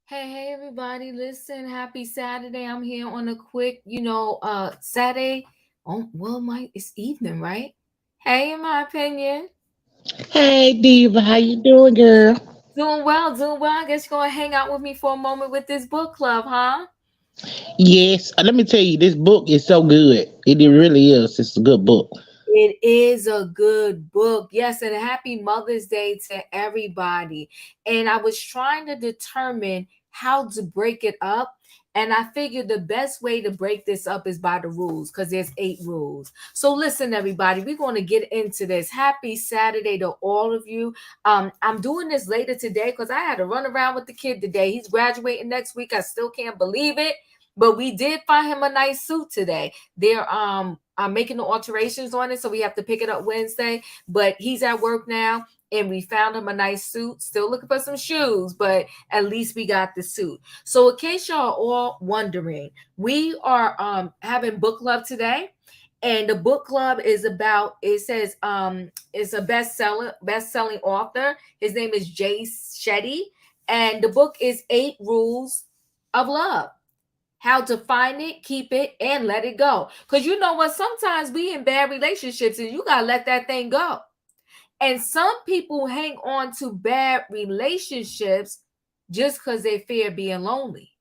Hey, everybody, listen, happy Saturday. I'm here on a quick, Saturday. Oh, well, it's evening, right? Hey, in my opinion, Hey Diva, how you doing, girl? doing well, doing well. I guess you're gonna hang out with me for a moment with this book club, huh? Yes, let me tell you, this book is so good. It really is. It's a good book. It is a good book. Yes, and happy Mother's Day to everybody. And I was trying to determine how to break it up. And I figured the best way to break this up is by the rules because there's 8 rules. So listen, everybody, we're going to get into this. Happy Saturday to all of you. I'm doing this later today because I had to run around with the kid today. He's graduating next week. I still can't believe it. But we did find him a nice suit today. They're I'm making the alterations on it, so we have to pick it up Wednesday. But he's at work now, and we found him a nice suit. Still looking for some shoes, but at least we got the suit. So, in case y'all are all wondering, we are having book club today. And the book club is about, it says it's a best-selling author. His name is Jay Shetty. And the book is 8 Rules of Love, how to find it, keep it, and let it go. Because you know what? Sometimes we in bad relationships and you got to let that thing go. And some people hang on to bad relationships just because they fear being lonely.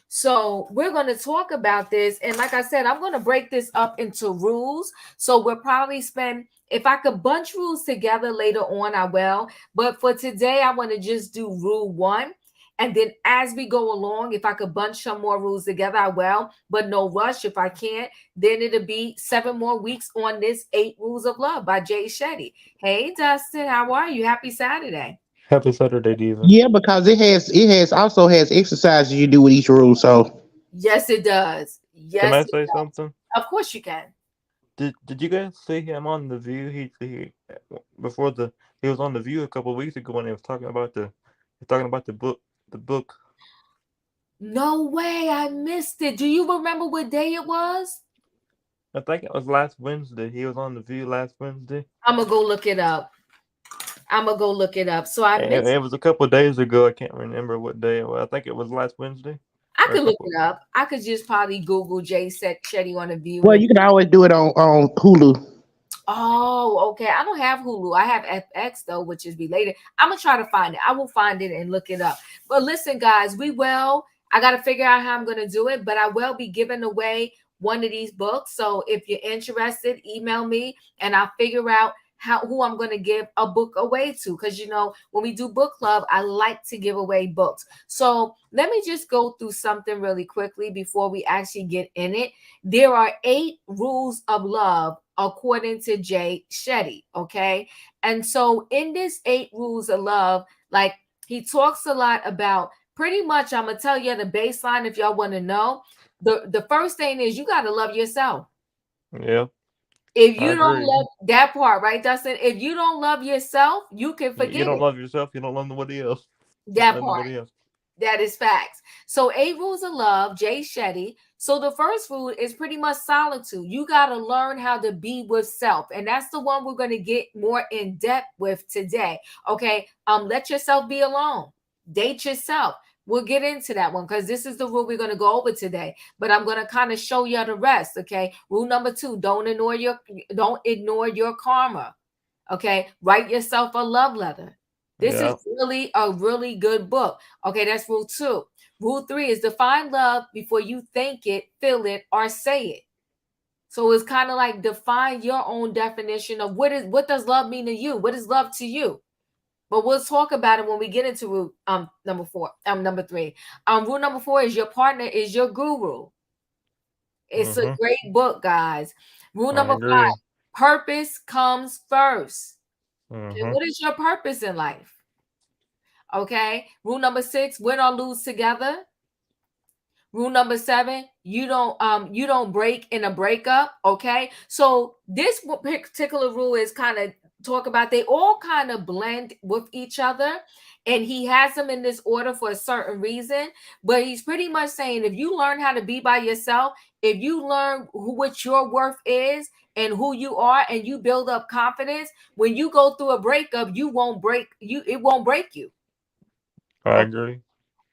So we're going to talk about this. And like I said, I'm going to break this up into rules. So we'll probably spend, if I could bunch rules together later on, I will. But for today, I want to just do rule one. And then as we go along, if I could bunch some more rules together, I will. But no rush. If I can't, then it'll be 7 more weeks on this 8 Rules of Love by Jay Shetty. Hey, Dustin, how are you? Happy Saturday. Happy Saturday, Diva. Yeah, because it has also has exercises you do with each rule. So Yes, it does. Can Yes, I it say does. something? Of course you can. Did you guys see him on the View? He before the he was on the View a couple of weeks ago when he was talking about the book. No way, I missed it. Do you remember what day it was? I think it was last Wednesday. He was on the View last Wednesday. I'm gonna go look it up. I'm gonna go look it up. So I And missed. it was a couple of days ago. I can't remember what day it was. I think it was last Wednesday I or a could look couple. it up. I could just probably Google Jay Shetty on the View well, and. you can always do it on Hulu. Oh, okay. I don't have Hulu. I have FX though, which is related. I'm gonna try to find it. I will find it and look it up. But listen, guys, we will. I got to figure out how I'm gonna do it, but I will be giving away one of these books. So if you're interested, email me and I'll figure out how who I'm gonna give a book away to. Because when we do book club, I like to give away books. So let me just go through something really quickly before we actually get in it. There are 8 rules of love according to Jay Shetty. Okay. And so in this 8 rules of love, like he talks a lot about pretty much, I'm gonna tell you the baseline if y'all want to know. The first thing is you gotta love yourself. Yeah, If I you don't agree. love that part, right, Dustin? If you don't love yourself, you can You forget don't it. love yourself. You don't love nobody else. Can't That love part. nobody else. That is facts. So 8 rules of love, Jay Shetty. So the first rule is pretty much solitude. You got to learn how to be with self. And that's the one we're going to get more in depth with today. Okay. Let yourself be alone. Date yourself. We'll get into that one because this is the rule we're going to go over today. But I'm going to kind of show you the rest. Okay. Rule number 2, don't ignore your karma. Okay. Write yourself a love letter. This is Yeah, really a really good book. Okay, that's rule 2. Rule 3 is define love before you think it, feel it, or say it. So it's kind of like define your own definition of what does love mean to you? What is love to you? But we'll talk about it when we get into rule number 3. Rule number 4 is your partner is your guru. It's a mhm. great book, guys. Rule I number 5, agree. purpose comes first. Okay, Mhm. what is your purpose in life? Okay. Rule number 6, win or lose together. Rule number 7, you don't break in a breakup. Okay. So this particular rule is kind of talk about they all kind of blend with each other. And he has them in this order for a certain reason. But he's pretty much saying if you learn how to be by yourself, if you learn what your worth is and who you are, and you build up confidence, when you go through a breakup, it won't break you. I Okay. agree.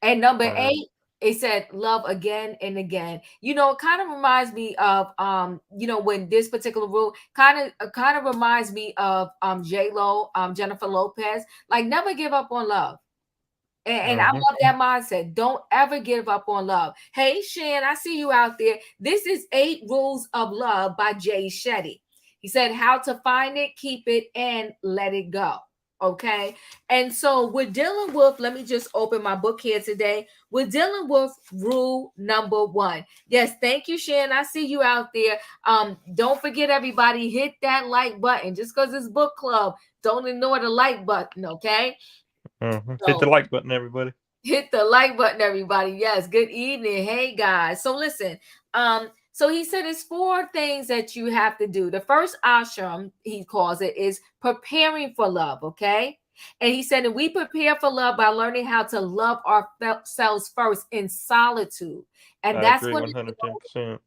And number All right. 8, it said love again and again. It kind of reminds me of when this particular rule kind of reminds me of J Lo, Jennifer Lopez. Like, never give up on love. And I Mm-hmm. love that mindset. Don't ever give up on love. Hey, Shan, I see you out there. This is 8 Rules of Love by Jay Shetty. He said how to find it, keep it, and let it go. Okay. And so we're dealing with, let me just open my book here today. We're dealing with rule number 1. Yes, thank you, Shan. I see you out there. Don't forget, everybody, hit that like button. Just because it's book club, don't ignore the like button, okay? Mm-hmm. Hit the So like button, everybody. hit the like button, everybody. Yes, good evening. Hey, guys. So listen, so he said it's 4 things that you have to do. The first ashram, he calls it, is preparing for love, okay? And he said, and we prepare for love by learning how to love ourselves first in solitude. And I that's agree when 110%. I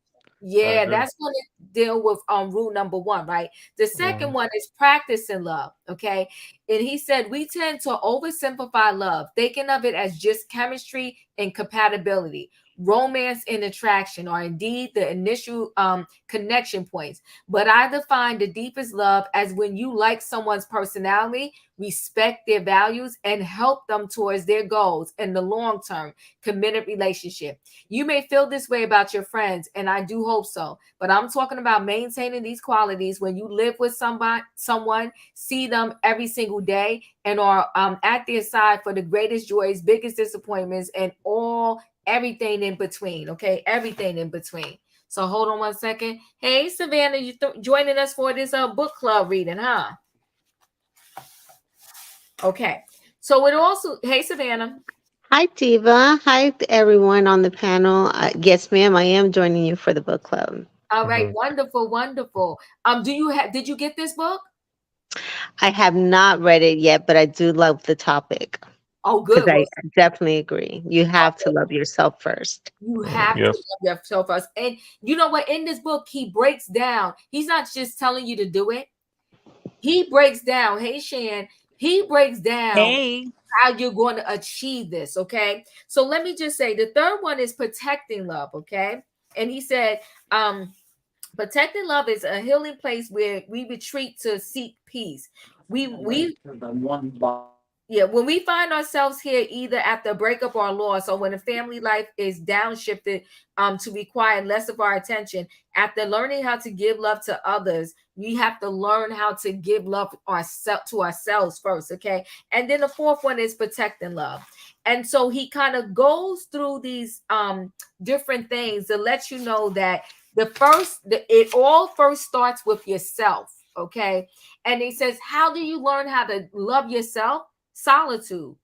yeah, agree. that's going to deal with rule number 1, right? The Mm-hmm. second one is practicing love, okay? And he said we tend to oversimplify love, thinking of it as just chemistry and compatibility. Romance and attraction are indeed the initial connection points, but I define the deepest love as when you like someone's personality, respect their values, and help them towards their goals in the long term committed relationship. You may feel this way about your friends, and I do hope so. But I'm talking about maintaining these qualities when you live with someone, see them every single day, and are at their side for the greatest joys, biggest disappointments, and everything in between. Okay, everything in between. So hold on one second. Hey, Savannah, you joining us for this book club reading, huh? Okay. So it also, hey, Savannah. Hi, Diva. Hi, to everyone on the panel. Yes, ma'am, I am joining you for the book club. All right, Mm-hmm. wonderful, wonderful. Did you get this book? I have not read it yet, but I do love the topic Oh, because good. Well, I definitely agree. You have to love yourself first. you have to Yes. love yourself first. And you know what? In this book, he breaks down. He's not just telling you to do it. He breaks down. Hey, Shan. He breaks down Hey. how you're going to achieve this. Okay. So let me just say the third one is protecting love. Okay. And he said, protecting love is a healing place where we retreat to seek peace. We Yeah, when we find ourselves here either after a breakup or loss, or when a family life is downshifted to require less of our attention, after learning how to give love to others, we have to learn how to give love to ourselves first, okay? And then the fourth one is protecting love. And so he kind of goes through these different things to let you know that it all first starts with yourself, okay? And he says, how do you learn how to love yourself? Solitude.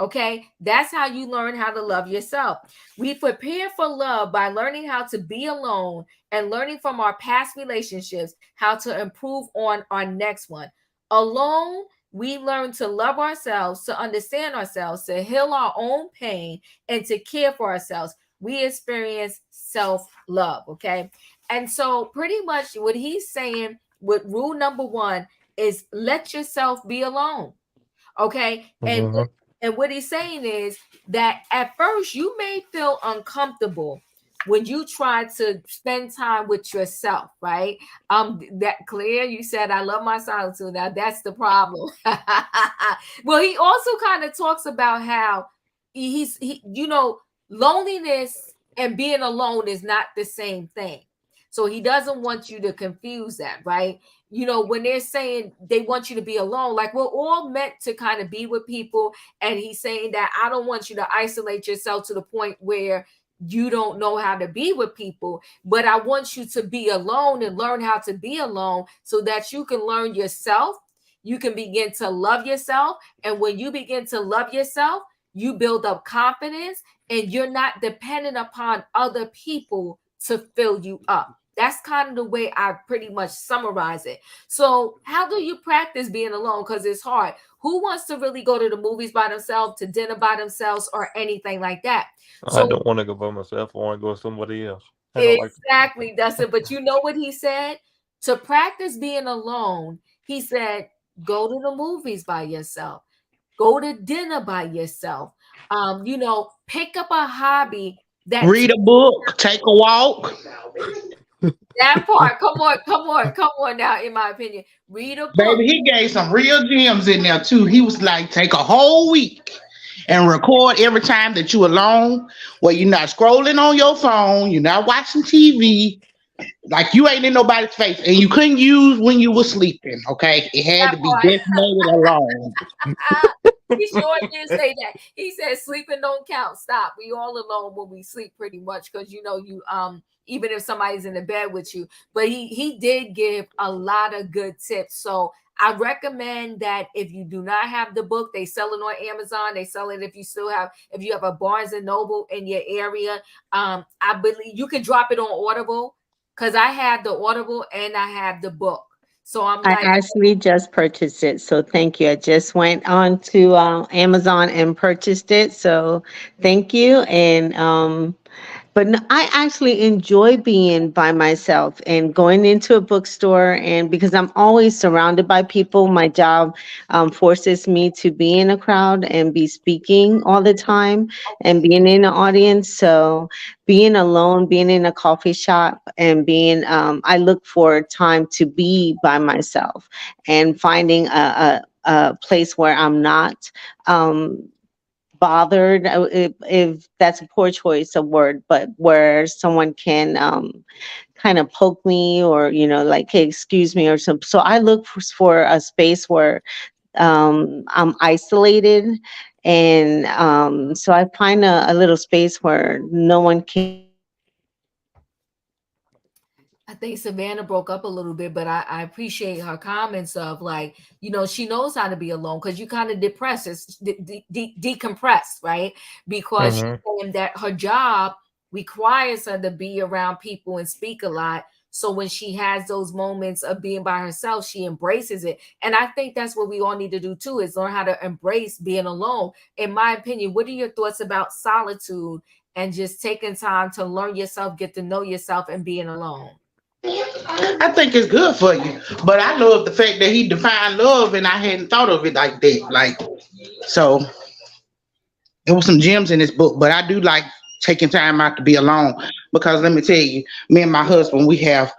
Okay, that's how you learn how to love yourself. We prepare for love by learning how to be alone and learning from our past relationships how to improve on our next one. Alone, we learn to love ourselves, to understand ourselves, to heal our own pain, and to care for ourselves. We experience self love. Okay, and so pretty much what he's saying with rule number 1 is let yourself be alone. Okay. Mm-hmm. And what he's saying is that at first you may feel uncomfortable when you try to spend time with yourself, right? That clear, you said I love my solitude. Now that's the problem. Well, he also kind of talks about how loneliness and being alone is not the same thing. So he doesn't want you to confuse that, right? When they're saying they want you to be alone, like we're all meant to kind of be with people. And he's saying that I don't want you to isolate yourself to the point where you don't know how to be with people, but I want you to be alone and learn how to be alone so that you can learn yourself. You can begin to love yourself. And when you begin to love yourself, you build up confidence and you're not dependent upon other people to fill you up. That's kind of the way I pretty much summarize it. So, how do you practice being alone? Because it's hard. Who wants to really go to the movies by themselves, to dinner by themselves, or anything like that? I So, don't want to go by myself. I want to go with somebody else. I don't like. exactly, that's it. But you know what he said? To practice being alone, he said, go to the movies by yourself, go to dinner by yourself. Pick up a hobby that Read a book, take a walk. that part. Come on, come on, come on now, in my opinion. Read a book. Baby, he gave some real gems in there too. He was like, take a whole week and record every time that you alone, where you're not scrolling on your phone, you're not watching TV, like you ain't in nobody's face, and you couldn't use when you were sleeping. Okay, it had That to be part. designated alone. He sure did say that. He said sleeping don't count. Stop. We all alone when we sleep pretty much, because you even if somebody's in the bed with you. But he did give a lot of good tips. So I recommend that if you do not have the book, they sell it on Amazon. They sell it if you have a Barnes and Noble in your area. I believe you can drop it on Audible, because I have the Audible and I have the book. So I'm I like, actually just purchased it, so thank you. I just went on to Amazon and purchased it, so thank you. And but no, I actually enjoy being by myself and going into a bookstore. And because I'm always surrounded by people, my job forces me to be in a crowd and be speaking all the time and being in the audience. So being alone, being in a coffee shop, and I look for time to be by myself and finding a place where I'm not. Bothered, if that's a poor choice of word, but where someone can kind of poke me, or like, hey, excuse me, or some. So I look for a space where I'm isolated, and so I find a little space where no one can I think Savannah broke up a little bit, but I appreciate her comments of, like, she knows how to be alone, because you kind of depressed, it's decompressed, right? Because she's Mm-hmm. saying that her job requires her to be around people and speak a lot. So when she has those moments of being by herself, she embraces it. And I think that's what we all need to do too, is learn how to embrace being alone. In my opinion, what are your thoughts about solitude and just taking time to learn yourself, get to know yourself, and being alone? I think it's good for you, but I love the fact that he defined love, and I hadn't thought of it like that. Like, so there was some gems in this book, but I do like taking time out to be alone, because let me tell you, me and my husband, we have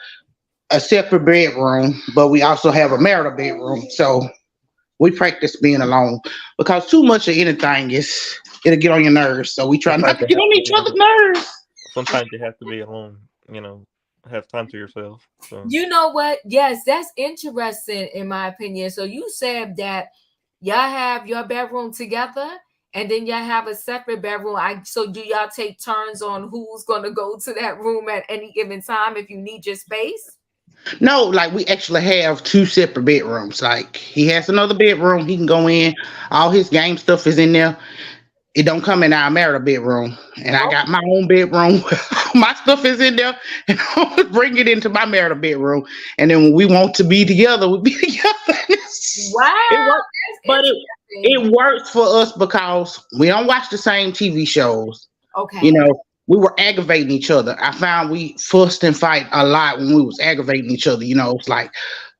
a separate bedroom, but we also have a marital bedroom. So we practice being alone, because too much of anything it'll get on your nerves. So we try not Sometimes to you get have on to each be other's alone. nerves. Sometimes you have to be alone. Have time to yourself. So You know what? Yes, that's interesting in my opinion. So you said that y'all have your bedroom together, and then y'all have a separate bedroom. So do y'all take turns on who's gonna go to that room at any given time if you need your space? No, like we actually have two separate bedrooms. Like he has another bedroom he can go in. All his game stuff is in there. It don't come in our marital bedroom, and I got my own bedroom. My stuff is in there, and I bring it into my marital bedroom. And then when we want to be together, we be together. It Wow, works, but that's it interesting. works for us because we don't watch the same TV shows. You Okay. know, we were aggravating each other. I found we fussed and fight a lot when we was aggravating each other. It's like,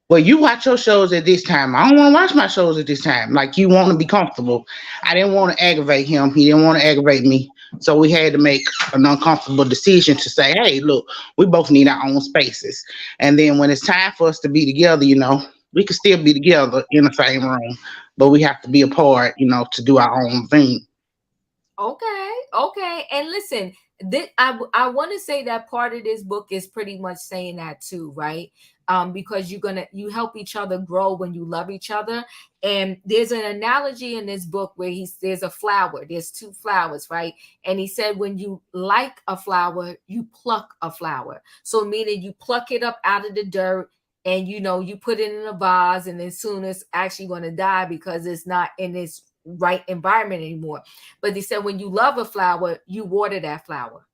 well, you watch your shows at this time. I don't want to watch my shows at this time. Like you want to be comfortable. I didn't want to aggravate him. He didn't want to aggravate me. So we had to make an uncomfortable decision to say, hey, look, we both need our own spaces. And then when it's time for us to be together, we can still be together in the same room, but we have to be apart, to do our own thing. Okay, okay. And listen, I want to say that part of this book is pretty much saying that too, right? Because you help each other grow when you love each other. And there's an analogy in this book where there's a flower. There's two flowers, right? And he said when you like a flower, you pluck a flower. So meaning you pluck it up out of the dirt, and you put it in a vase, and then soon it's actually going to die because it's not in its right environment anymore. But they said when you love a flower, you water that flower.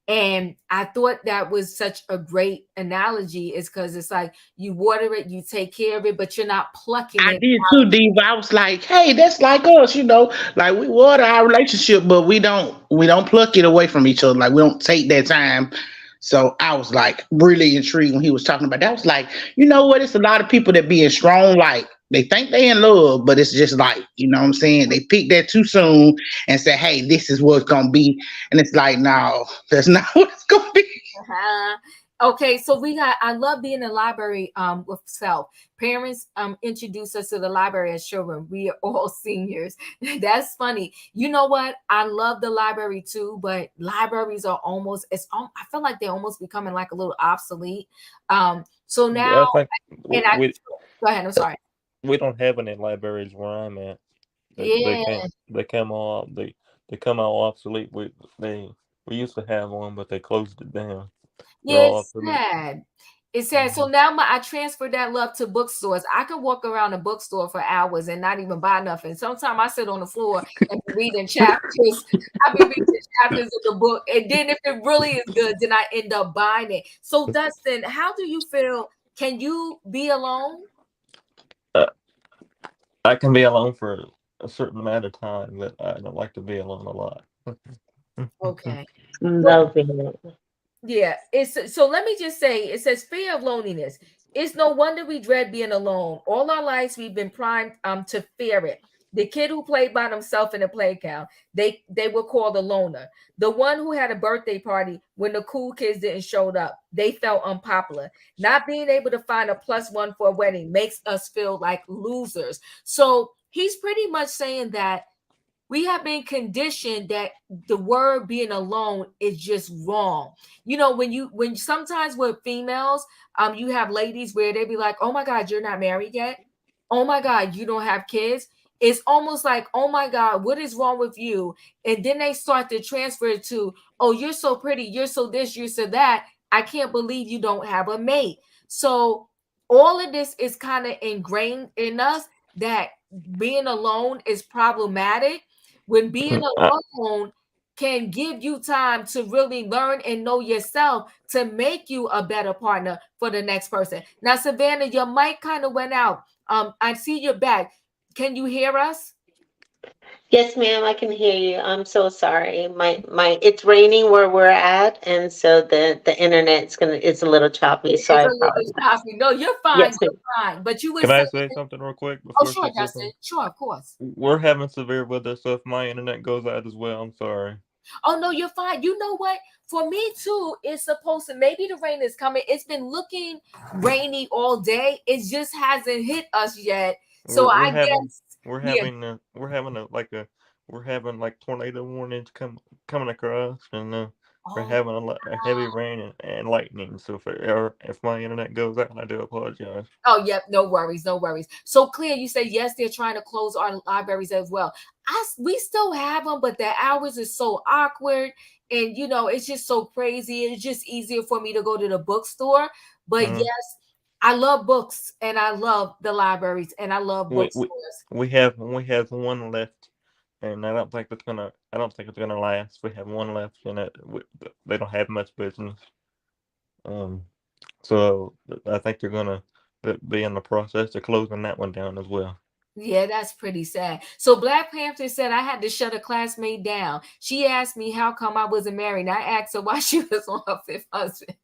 And I thought that was such a great analogy, is because it's like you water it, you take care of it, but you're not plucking I it. did too, Diva. I was like, hey, that's like us, like we water our relationship, but we don't pluck it away from each other. Like we don't take that time. So I was like really intrigued when he was talking about that. I was like, you know what? It's a lot of people that being strong, like They think they in love, but it's just like, you know what I'm saying? They picked that too soon and said, hey, this is what it's gonna be. And it's like, no, that's not what it's gonna be. Uh-huh. Okay, so I love being in the library with self. Parents introduce us to the library as children. We are all seniors. That's funny. You know what? I love the library too, but libraries are almost I feel like they're almost becoming like a little obsolete. So now I think and I we go ahead, I'm sorry. we don't have any libraries where I'm at. They Yeah, can't. They come out obsolete. We used to have one, but they closed it down. They're yeah, all it's obsolete. sad. It's sad. So Mhm. now I transfer that love to bookstores. I can walk around a bookstore for hours and not even buy nothing. Sometimes I sit on the floor and be reading chapters. I be reading chapters of the book, and then if it really is good, then I end up buying it. So Dustin, how do you feel? Can you be alone? Uh, I can be alone for a certain amount of time, but I don't like to be alone a lot. Okay. Loving it. Yeah, it's so let me just say it says fear of loneliness. It's no wonder we dread being alone. All our lives we've been primed to fear it. The kid who played by himself in the playground, they were called a loner. The one who had a birthday party when the cool kids didn't showed up, they felt unpopular. Not being able to find a plus one for a wedding makes us feel like losers. So he's pretty much saying that we have been conditioned that the word being alone is just wrong. You know, when sometimes with females, you have ladies where they be like, oh my God, you're not married yet. Oh my God, you don't have kids. It's almost like, oh my God, what is wrong with you? And then they start to transfer it to, oh, you're so pretty, you're so this, you're so that. I can't believe you don't have a mate. So all of this is kind of ingrained in us that being alone is problematic when being I, alone can give you time to really learn and know yourself to make you a better partner for the next person. Now, Savannah, your mic kind of went out. I see your back. Can you hear us? Yes, ma'am, I can hear you. I'm so sorry. My it's raining where we're at, and so the internet's gonna it's a little choppy, so I It's a little apologize. choppy. No, you're fine. Yes, ma'am. You're fine. But you were can I saying, say something real quick oh, before sure, she says Dustin. something? Sure, of course. We're having severe weather, so if my internet goes out as well, I'm sorry. Oh no, you're fine. You know what? For me too, it's supposed to maybe the rain is coming. It's been looking rainy all day. It just hasn't hit us yet. So We're I we're having guess we're yeah. having we're having like tornado warnings coming across, and we're Oh having a heavy rain and lightning. So if my internet goes out, I do apologize. oh yep, no worries, no worries. So clear, you say yes, they're trying to close our libraries as well. We still have them, but the hours is so awkward, and you know it's just so crazy. It's just easier for me to go to the bookstore. But Uh, yes, I love books and I love the libraries and I love we we bookstores. we have one left, and I don't think it's gonna last. We have one left, and they don't have much business. Um, so I think they're gonna be in the process of closing that one down as well. Yeah, that's pretty sad. So Black Panther said I had to shut a classmate down. She asked me how come I wasn't married. And I asked her why she was on her fifth husband.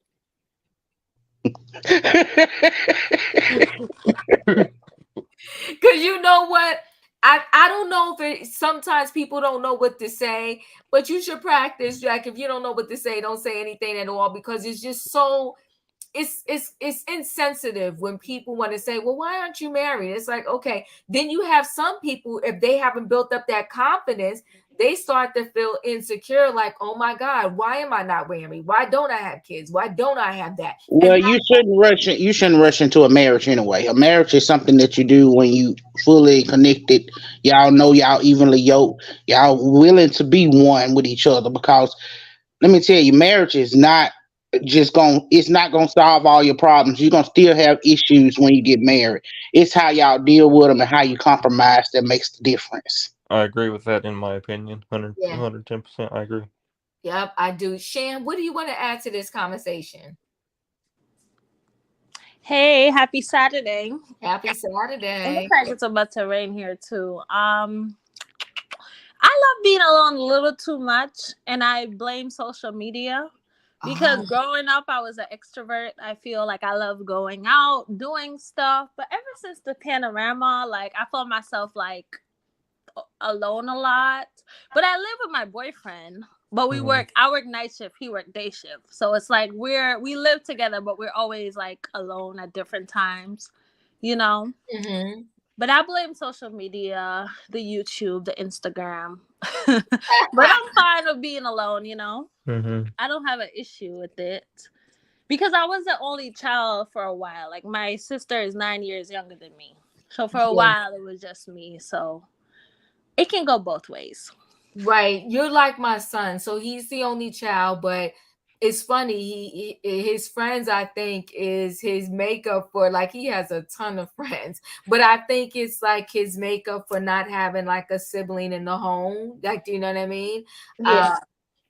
Because you know what? I don't know if sometimes people don't know what to say, but you should practice, Jack. If you don't know what to say, don't say anything at all because it's just so it's insensitive when people want to say, well, why aren't you married? It's like, okay, then you have some people, if they haven't built up that confidence, they start to feel insecure, like, oh my God, why am I not married? Why don't I have kids? Why don't I have that? And Well, you shouldn't rush into a marriage anyway. A marriage is something that you do when you fully connected. Y'all know y'all evenly yoked. Y'all willing to be one with each other because let me tell you, marriage is not it's not gonna solve all your problems. You're gonna still have issues when you get married. It's how y'all deal with them and how you compromise that makes the difference. I agree with that. In my opinion, yeah, 110%. I agree. yep, I do. Shan, what do you want to add to this conversation? Hey, happy Saturday. Happy It looks Saturday. like it's about to rain here too. I love being alone a little too much, and I blame social media because Oh. growing up I was an extrovert. I feel like I love going out, doing stuff. But ever since the panorama, like I felt myself like alone a lot. But I live with my boyfriend. But we work. I work night shift. He work day shift. So it's like we live together, but we're always like alone at different times. You know. Mm-hmm. But I blame social media, the YouTube, the Instagram. But I'm fine with being alone. You know. Mm-hmm. I don't have an issue with it because I was the only child for a while. Like my sister is 9 years younger than me, so for a Yeah. while it was just me. So it can go both ways. Right. You're like my son. So he's the only child, but it's funny. His friends, I think, is his makeup for like he has a ton of friends, but I think it's like his makeup for not having like a sibling in the home. Like, do you know what I mean? Yeah.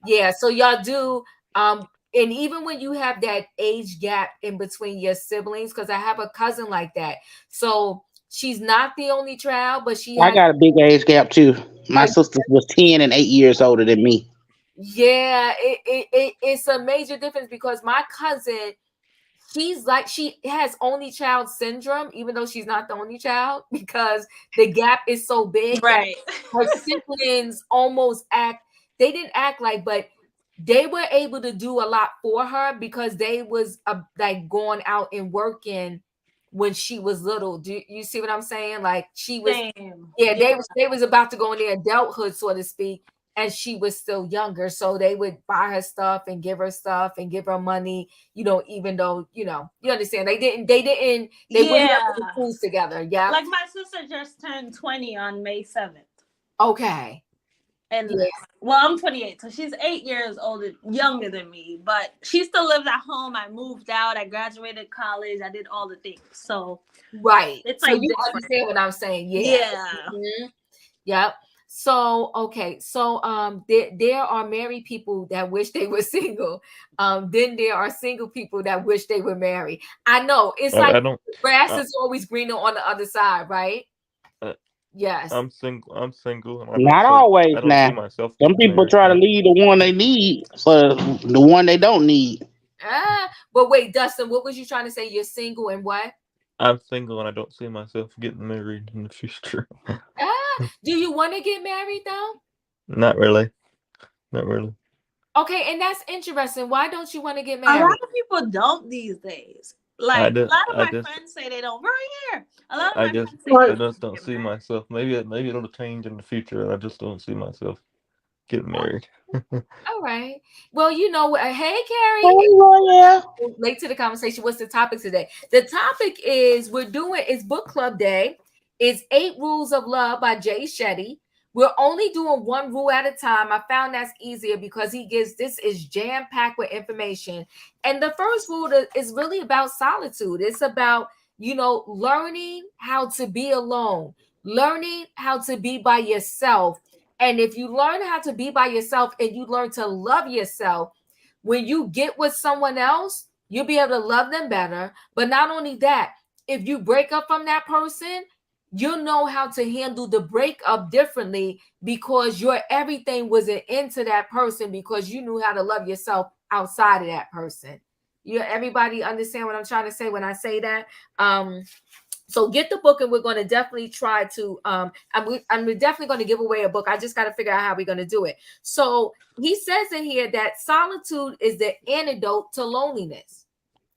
Yeah. So y'all do. And even when you have that age gap in between your siblings, because I have a cousin like that. So she's not the only child, but she I has. got a big age gap too. My But sister was 10 and 8 years older than me. yeah, it's a major difference because my cousin, she's like she has only child syndrome, even though she's not the only child, because the gap is so big that Right. her siblings almost act they didn't act like, but they were able to do a lot for her because they was like going out and working when she was little. Do you see what I'm saying? Like she was, Same. yeah, Yeah. they was about to go in their adulthood, so to speak, and she was still younger. So they would buy her stuff and give her stuff and give her money, even though, you understand. They were never Yeah. in schools together. Yeah. Like my sister just turned 20 on May 7th. Okay. And Yeah. well, I'm 28, so she's 8 years older, younger than me. But she still lives at home. I moved out. I graduated college. I did all the things. So Right. it's So like you different. understand what I'm saying. Yeah. Yeah. Mhm. Yep. So okay, so there are married people that wish they were single. Then there are single people that wish they were married. I know it's like I don't. grass I, is always greener on the other side, right? I, Yes. I'm single. I'm single, and Not always I don't see now. myself Some getting people married. try to leave the one they need for the one they don't need. But wait, Dustin, what was you trying to say? You're single and what? I'm single, and I don't see myself getting married in the future. Do you want to get married though? Not really. Not really. Okay, and that's interesting. Why don't you want to get A lot married? of people don't these days. I Like a just, lot of I my just, friends say they don't. Right here. A lot of I my just, friends say they I don't just don't get see married. myself. Maybe it'll change in the future. I just don't see myself getting married. All right. Well, hey, Carrie. Oh, yeah. Late to the conversation. What's the topic today? The topic is it's book club day. It's 8 Rules of Love by Shetty. We're only doing one rule at a time. I found that's easier because this is jam packed with information. And the first rule is really about solitude. It's about, learning how to be alone, learning how to be by yourself. And if you learn how to be by yourself and you learn to love yourself, when you get with someone else, you'll be able to love them better. But not only that, if you break up from that person, you'll know how to handle the breakup differently because your everything wasn't into that person because you knew how to love yourself outside of that person. Everybody understand what I'm trying to say when I say that? So get the book, and we're going to definitely try to I'm definitely going to give away a book. I just got to figure out how we're going to do it. So he says in here that solitude is the antidote to loneliness.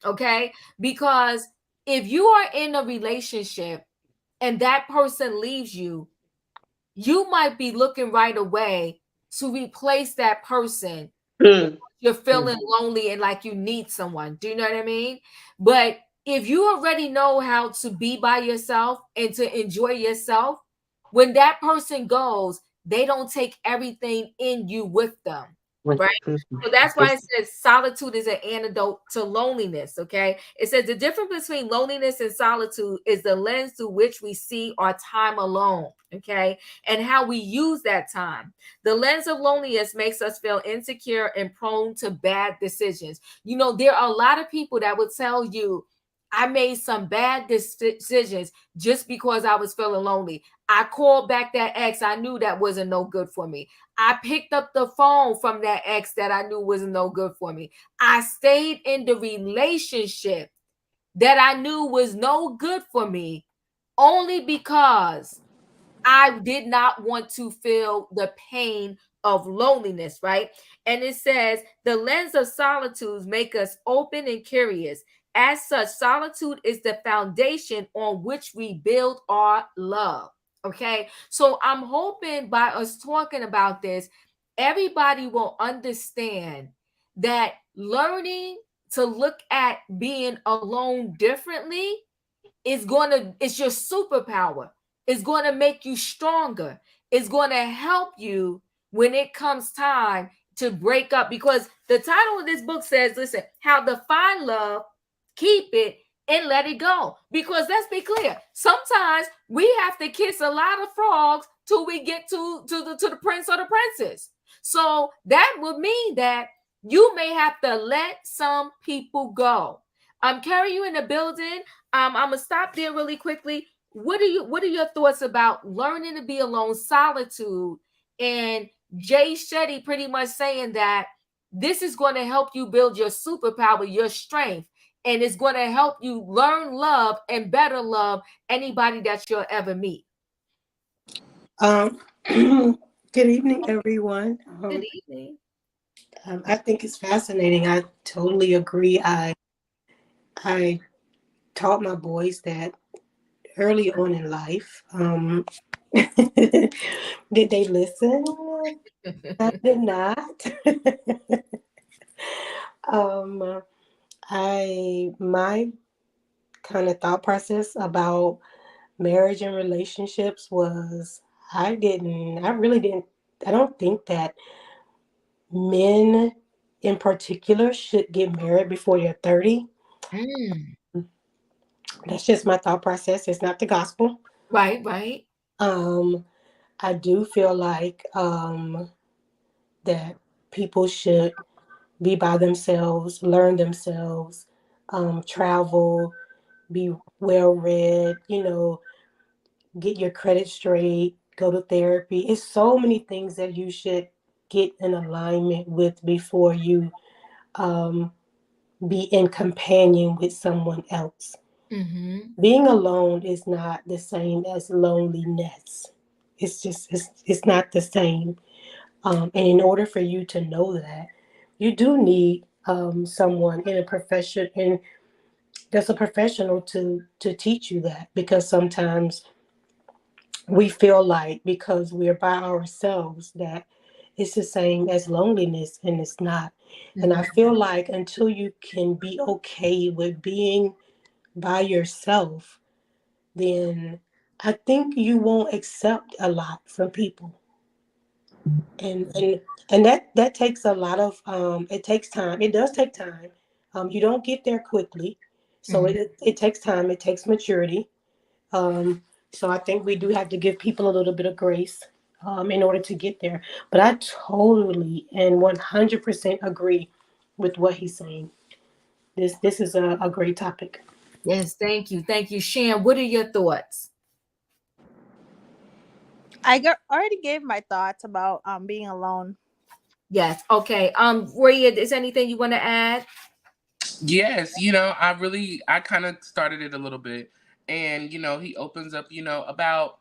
Okay, because if you are in a relationship and that person leaves you, you might be looking right away to replace that person. You're feeling lonely and like you need someone. Do you know what I mean? But if you already know how to be by yourself and to enjoy yourself, when that person goes, they don't take everything in you with them. Right? So that's why it says solitude is an antidote to loneliness. Okay. It says the difference between loneliness and solitude is the lens through which we see our time alone. Okay. And how we use that time. The lens of loneliness makes us feel insecure and prone to bad decisions. There are a lot of people that would tell you, I made some bad decisions just because I was feeling lonely. I called back that ex I knew that wasn't no good for me. I picked up the phone from that ex that I knew wasn't no good for me. I stayed in the relationship that I knew was no good for me only because I did not want to feel the pain of loneliness, right? And it says the lens of solitude make us open and curious. As such, solitude is the foundation on which we build our love. Okay. So I'm hoping by us talking about this, everybody will understand that learning to look at being alone differently it's your superpower. It's going to make you stronger. It's going to help you when it comes time to break up, because the title of this book says, listen, how to find love, keep it, and let it go. Because let's be clear, sometimes we have to kiss a lot of frogs till we get to the prince or the princess. So that would mean that you may have to let some people go. Carrie, you in the building. I'm gonna stop there really quickly. What are your thoughts about learning to be alone, solitude, and Jay Shetty pretty much saying that this is going to help you build your superpower, your strength, and it's going to help you learn love and better love anybody that you'll ever meet. Um, good evening, everyone. Good evening. I think it's fascinating. I totally agree. I taught my boys that early on in life. Did they listen? I did not. My kind of thought process about marriage and relationships was I really didn't. I don't think that men in particular should get married before they're 30. Mm. That's just my thought process. It's not the gospel. Right. Um, I do feel like that people should be by themselves, learn themselves, travel, be well read, get your credit straight, go to therapy. It's so many things that you should get in alignment with before you um, be in companion with someone else. Mm-hmm. Being alone is not the same as loneliness. It's not the same. And in order for you to know that, you do need someone in a profession, and there's a professional to teach you that, because sometimes we feel like because we're by ourselves that it's the same as loneliness, and it's not. And I feel like until you can be okay with being by yourself, then I think you won't accept a lot from people. And that takes a lot of it takes time. It does take time. You don't get there quickly. So Mm-hmm. it takes time, it takes maturity. So I think we do have to give people a little bit of grace in order to get there. But I totally and 100% agree with what he's saying. This is a great topic. Yes, thank you, Shan. What are your thoughts? Already gave my thoughts about being alone. Yes. Okay. Roya, is anything you want to add? Yes, I kind of started it a little bit. And, he opens up, about,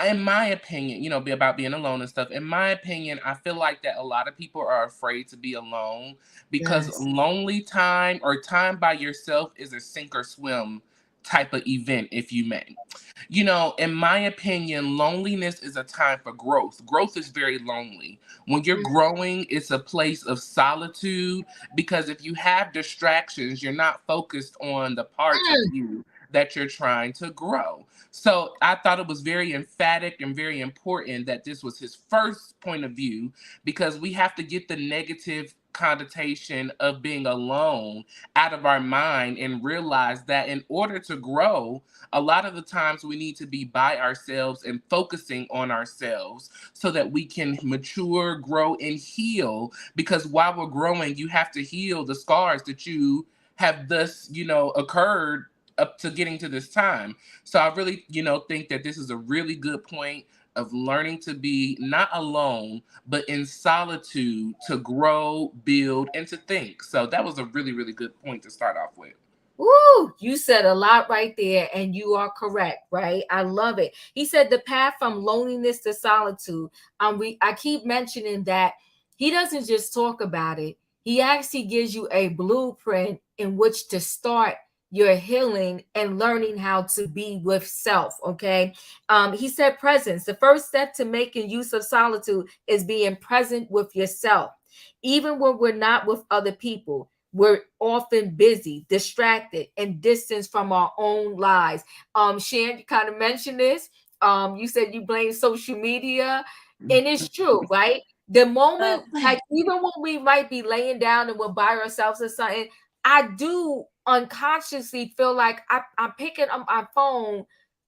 in my opinion, about being alone and stuff. In my opinion, I feel like that a lot of people are afraid to be alone because Yes. lonely time or time by yourself is a sink or swim type of event, if you may. In my opinion, loneliness is a time for growth. Growth is very lonely. When you're growing, it's a place of solitude because if you have distractions, you're not focused on the parts of you that you're trying to grow. So I thought it was very emphatic and very important that this was his first point of view because we have to get the negative connotation of being alone out of our mind and realize that in order to grow, a lot of the times we need to be by ourselves and focusing on ourselves so that we can mature, grow, and heal. Because while we're growing, you have to heal the scars that you have thus, occurred up to getting to this time. So I really, think that this is a really good point of learning to be not alone, but in solitude to grow, build, and to think. So that was a really, really good point to start off with. Woo, you said a lot right there, and you are correct, right? I love it. He said the path from loneliness to solitude. I keep mentioning that he doesn't just talk about it. He actually gives you a blueprint in which to start your healing and learning how to be with self. Okay. He said presence. The first step to making use of solitude is being present with yourself, even when we're not with other people. We're often busy, distracted, and distanced from our own lives. Shan, you kind of mentioned this. You said you blame social media, and it's true, right? The moment, like even when we might be laying down and we're by ourselves or something, I do unconsciously feel like I'm picking up my phone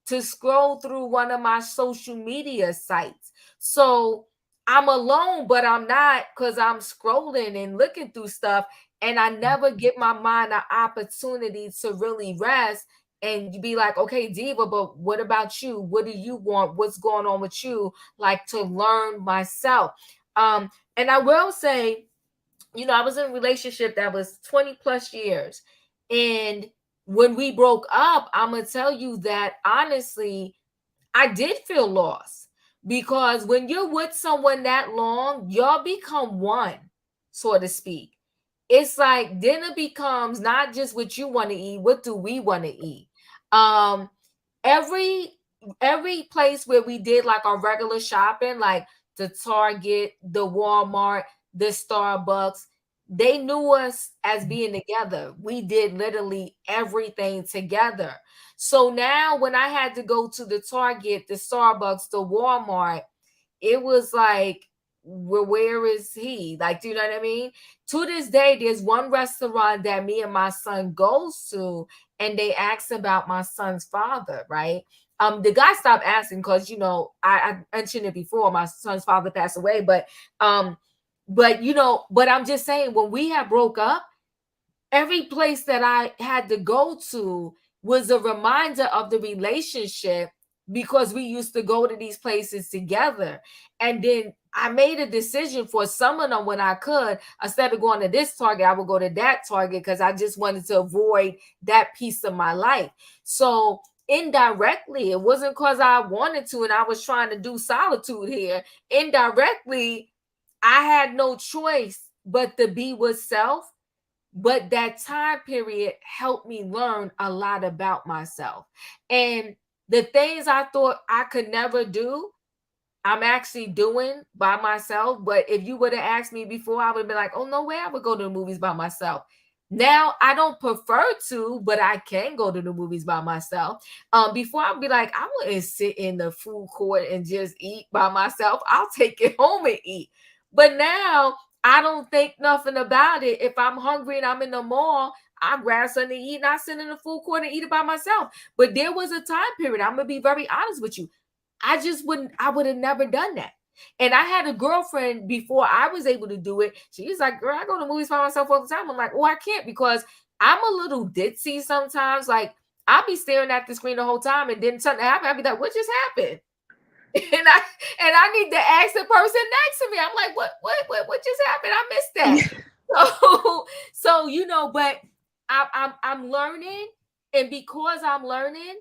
to scroll through one of my social media sites. So I'm alone, but I'm not, because I'm scrolling and looking through stuff, and I never give my mind an opportunity to really rest and be like, okay, Diva, but what about you? What do you want? What's going on with you? Like, to learn myself. And I will say, I was in a relationship that was 20 plus years. And when we broke up, I'm going to tell you that honestly, I did feel lost, because when you're with someone that long, y'all become one, so to speak. It's like dinner becomes not just what you want to eat, what do we want to eat? Um, every place where we did like our regular shopping, like the Target, the Walmart, the Starbucks, they knew us as being together. We did literally everything together. So now when I had to go to the Target, the Starbucks, the Walmart, it was like, well, where is he? Like, do you know what I mean? To this day, there's one restaurant that me and my son goes to, and they ask about my son's father, right? The guy stopped asking because I mentioned it before. My son's father passed away, but I'm just saying, when we had broke up, every place that I had to go to was a reminder of the relationship, because we used to go to these places together. And then I made a decision for some of them when I could. Instead of going to this Target, I would go to that Target, because I just wanted to avoid that piece of my life. So indirectly, it wasn't because I wanted to and I was trying to do solitude here. Indirectly, I had no choice but to be with self. But that time period helped me learn a lot about myself. And the things I thought I could never do, I'm actually doing by myself. But if you would have asked me before, I would have been like, oh, no way I would go to the movies by myself. Now I don't prefer to, but I can go to the movies by myself. Before I'd be like, I wouldn't sit in the food court and just eat by myself. I'll take it home and eat. But now I don't think nothing about it. If I'm hungry and I'm in the mall, I grab something to eat and I sit in the food court and eat it by myself. But there was a time period, I'm gonna be very honest with you, I would have never done that. And I had a girlfriend before I was able to do it. She was like, girl, I go to movies by myself all the time. I'm like, oh, I can't, because I'm a little ditzy sometimes. Like, I'll be staring at the screen the whole time, and then something happened. I'll be like, what just happened? And I need to ask the person next to me. I'm like, what just happened? I missed that. But I'm learning, and because I'm learning,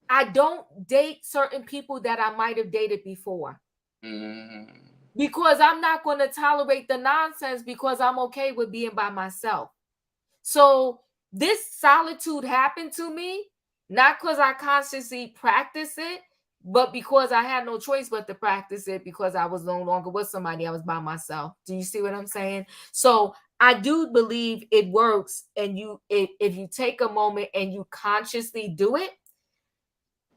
I don't date certain people that I might have dated before. Because I'm not going to tolerate the nonsense, because I'm okay with being by myself. So this solitude happened to me, not because I consciously practice it, but because I had no choice but to practice it, because I was no longer with somebody. I was by myself. Do you see what I'm saying? So I do believe it works. And if you take a moment and you consciously do it,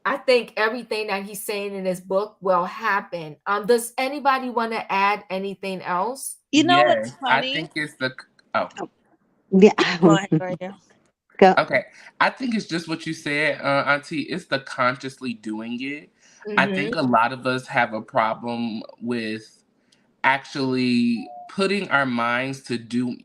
I think everything that he's saying in his book will happen. Does anybody want to add anything else? You know what's Yes, I funny? think it's the. Oh, Yeah. Go ahead, Gloria. Go. okay. I think it's just what you said, Auntie. It's the consciously doing it. I think a lot of us have a problem with actually putting our minds to do,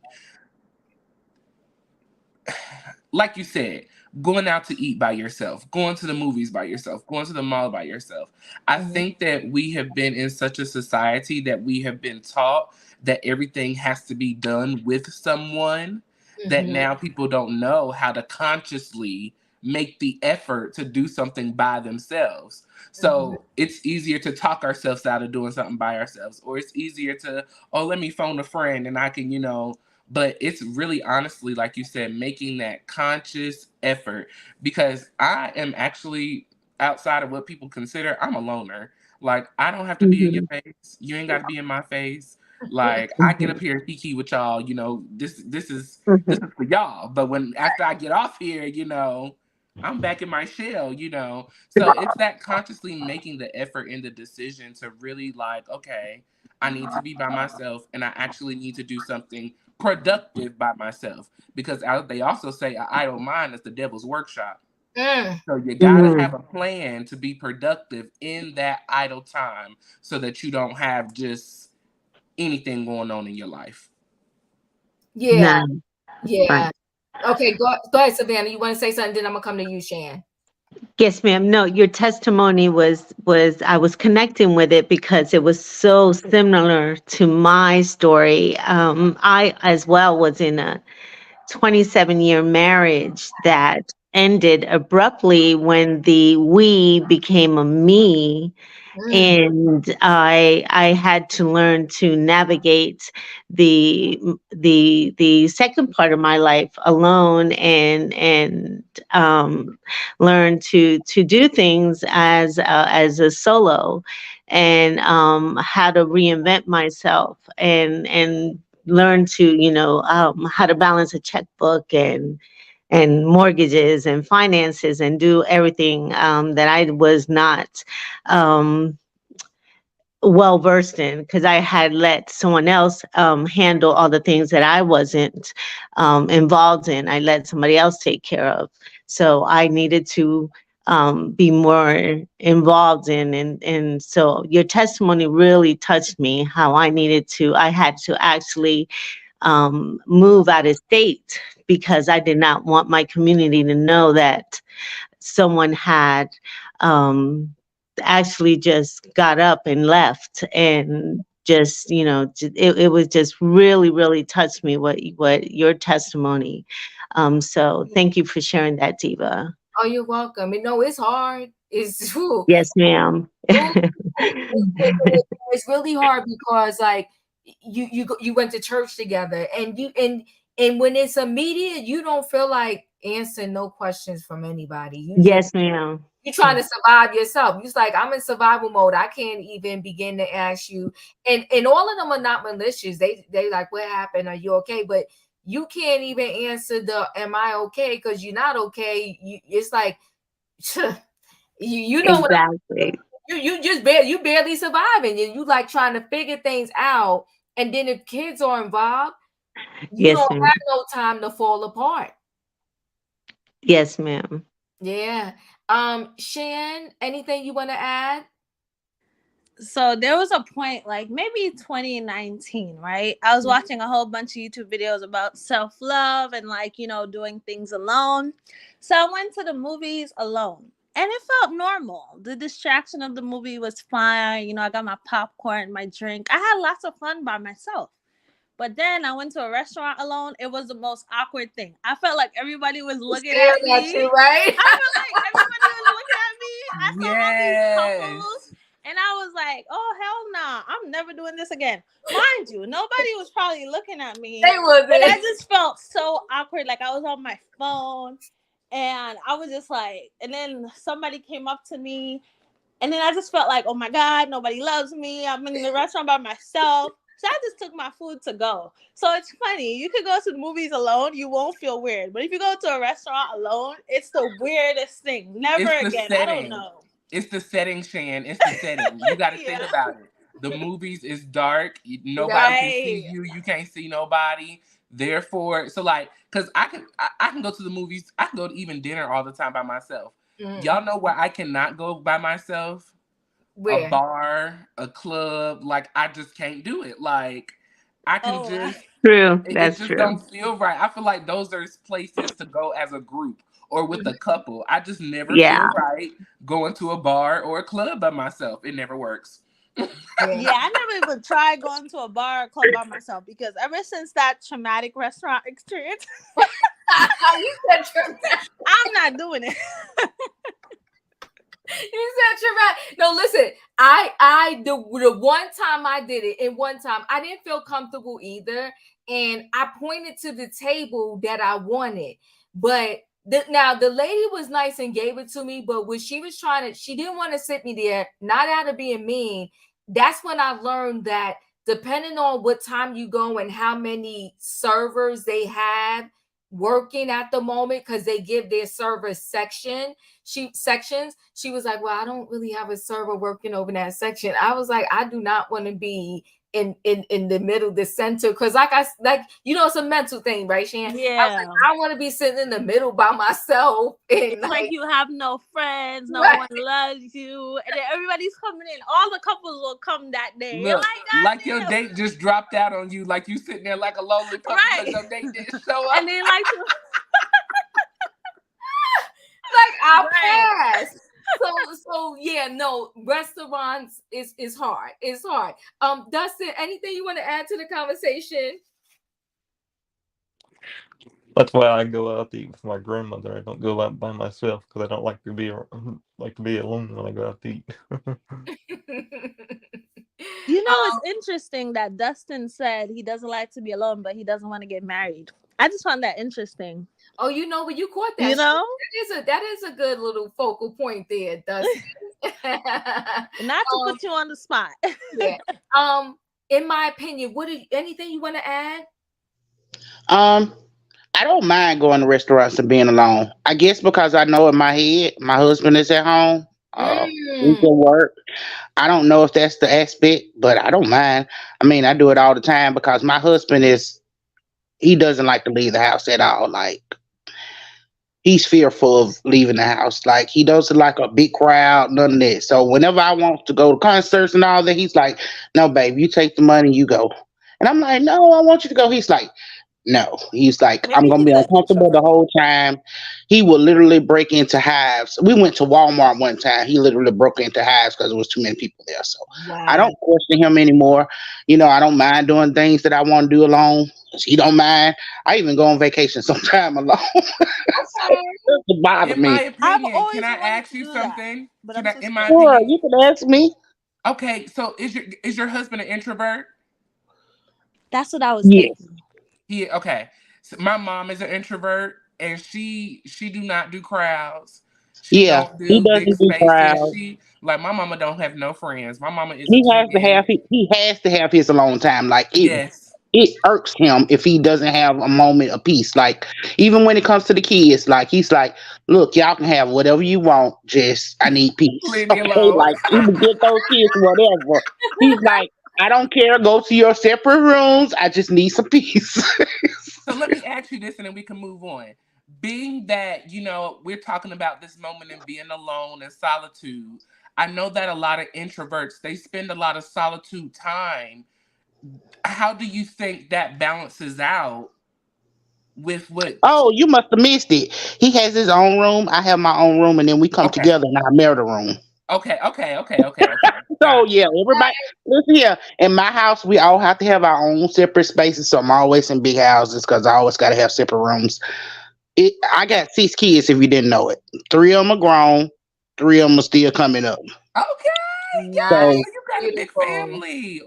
like you said, going out to eat by yourself, going to the movies by yourself, going to the mall by yourself. I Mhm. think that we have been in such a society that we have been taught that everything has to be done with someone, that Mhm. now people don't know how to consciously make the effort to do something by themselves. Mhm. So it's easier to talk ourselves out of doing something by ourselves, or it's easier to, oh, let me phone a friend and I can, but it's really honestly, like you said, making that conscious effort, because I am actually, outside of what people consider, I'm a loner. Like, I don't have to be in your Mhm. face. You ain't got to be in my face. Like, I get up here and kiki with y'all. This is for y'all. But when after I get off here, I'm back in my shell. So it's that consciously making the effort in the decision to really, like, okay, I need to be by myself and I actually need to do something productive by myself, because they also say an idle mind is the devil's workshop. Mm. So you gotta have Mhm. a plan to be productive in that idle time, so that you don't have just anything going on in your life. Yeah, No, yeah. right. Okay, go ahead, Savannah. You want to say something? Then I'm gonna come to you, Shan. Yes, ma'am. No, your testimony was I was connecting with it because it was so similar to my story. I as well was in a 27-year marriage that ended abruptly when the we became a me, Mm. and I had to learn to navigate the second part of my life alone, and um, learn to do things as a solo, and how to reinvent myself, and learn to how to balance a checkbook and mortgages and finances and do everything that I was not um, well versed in, because I had let someone else handle all the things that I wasn't involved in. I let somebody else take care of. So I needed to be more involved in, and so your testimony really touched me. How I had to actually move out of state because I did not want my community to know that someone had um, actually just got up and left, and just it was just really really touched me what your testimony. So thank you for sharing that, Diva. Oh, you're welcome. And no, it's hard. It's whew, Yes, ma'am. ooh, it's really hard because like you went to church together, and when it's immediate, you don't feel like answering no questions from anybody. Yes, ma'am. You're trying to survive yourself. You're like, I'm in survival mode. I can't even begin to ask you. And all of them are not malicious. They like, what happened? Are you okay? But you can't even answer the am I okay? Because you're not okay. It's like you know what Exactly. you barely surviving, and you like trying to figure things out. And then if kids are involved, you Yes, don't ma'am. have no time to fall apart. Yes, ma'am. Yeah. Shan, anything you want to add? So there was a point, like maybe 2019, right? I was watching a whole bunch of YouTube videos about self-love and like, doing things alone. So I went to the movies alone. And it felt normal. The distraction of the movie was fine. I got my popcorn, my drink. I had lots of fun by myself. But then I went to a restaurant alone. It was the most awkward thing. I felt like everybody was looking at Staring at me. you, right? I felt like everybody was looking at me. I saw all these couples, Yes. and I was like, oh, hell nah. I'm never doing this again. Mind you, nobody was probably looking at me, They but I wasn't. just felt so awkward. Like I was on my phone, and I was just like, and then somebody came up to me, and then I just felt like, oh my God, nobody loves me. I'm in the restaurant by myself. So I just took my food to go. So it's funny. You could go to the movies alone. You won't feel weird. But if you go to a restaurant alone, it's the weirdest thing. Never It's the again. I don't setting. know. It's the setting, Shan. It's the setting. You got to think Yeah. about it. The movies is dark. Nobody can see Right. you. You can't see nobody. Therefore, so like, cause I can go to the movies. I can go to even dinner all the time by myself. Mm. Y'all know where I cannot go by myself? A Where? bar, a club. Like, I just can't do it. Like, I can Oh, just True. it That's just true. don't feel right. I feel like those are places to go as a group, or with a couple. I just never Yeah. feel right going to a bar or a club by myself. It never works. Yeah, I never even tried going to a bar or club by myself because ever since that traumatic restaurant experience, You said I'm not doing it. You said you're right. No, listen. The one time I did it, and one time I didn't feel comfortable either, and I pointed to the table that I wanted, but now the lady was nice and gave it to me, but when she was trying to, she didn't want to sit me there, not out of being mean. That's when I learned that depending on what time you go and how many servers they have working at the moment, because they give their server sections. She was like, well, I don't really have a server working over that section. I was like, I do not want to be in the middle, the center, because it's a mental thing, right, Shan? Yeah. I want to be sitting in the middle by myself, and It's like you have no friends, no right. one loves you, and then everybody's coming in. All the couples will come that day. You're Look, like, like God your damn. date just dropped out on you, like you sitting there like a lonely puppy Right. because your date didn't show up. And they like to like I'll Right. pass. So yeah, no, restaurants is hard. It's hard. Dustin, anything you want to add to the conversation? That's why I go out to eat with my grandmother. I don't go out by myself because I don't like to be alone when I go out to eat. You know, it's interesting that Dustin said he doesn't like to be alone, but he doesn't want to get married. I just found that interesting. Oh, when you caught that, You know, that is a good little focal point there, Dustin. not to put you on the spot. Yeah. In my opinion, anything you want to add? I don't mind going to restaurants and being alone. I guess because I know in my head my husband is at home. We Mm. can work. I don't know if that's the aspect, but I don't mind. I mean, I do it all the time because my husband he doesn't like to leave the house at all. Like he's fearful of leaving the house. Like he doesn't like a big crowd, none of that. So whenever I want to go to concerts and all that, he's like, "No, babe, you take the money, you go." And I'm like, "No, I want you to go." He's like, "No." He's like, "I'm Maybe gonna he's be an uncomfortable the introvert. whole time." He will literally break into hives. We went to Walmart one time. He literally broke into hives because there was too many people there. So I Wow. don't question him anymore. I don't mind doing things that I want to do alone. 'Cause he don't mind. I even go on vacation sometime alone. So Okay. it doesn't bother In my me. I've opinion, can always I wanted ask to you do that, something? but Can I'm I, so in my scared. Sure, opinion, you can ask me. okay. So is your husband an introvert? That's what I was Yes. thinking. Okay. So my mom is an introvert, and she do not do crowds. She Yeah. don't He do big doesn't do spaces. crowds. She like my mama don't have no friends. My mama is a He has to have twin. his alone time. Like Yes. it irks him if he doesn't have a moment of peace. Like even when it comes to the kids, like he's like, "Look, y'all can have whatever you want. Just I need peace." Leave me Okay, alone. like even get those kids whatever. He's like, "I don't care. Go to your separate rooms. I just need some peace." So let me ask you this, and then we can move on. Being that, we're talking about this moment and being alone and solitude, I know that a lot of introverts, they spend a lot of solitude time. How do you think that balances out with what? Oh, you must have missed it. He has his own room. I have my own room, and then we come Okay. together in our marital room. Okay. So Got yeah, you. everybody listen here. In my house, we all have to have our own separate spaces. So I'm always in big houses because I always got to have separate rooms. I got 6 kids. If you didn't know it, 3 of them are grown. 3 of them are still coming up. Okay. Nice. So Yeah, you got a big Beautiful. family.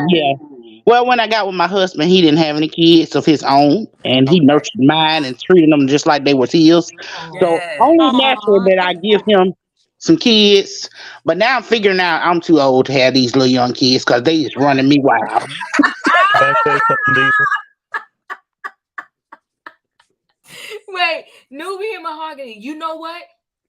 yeah. Ooh. Well, when I got with my husband, he didn't have any kids of his own, and he Okay. nurtured mine and treated them just like they was his. Oh. So only Yes. natural Aw, that I give him some kids. But now I'm figuring out I'm too old to have these little young kids because they just running me wild. Can I say something, Diesel? Wait, Newbie and Mahogany, you know what?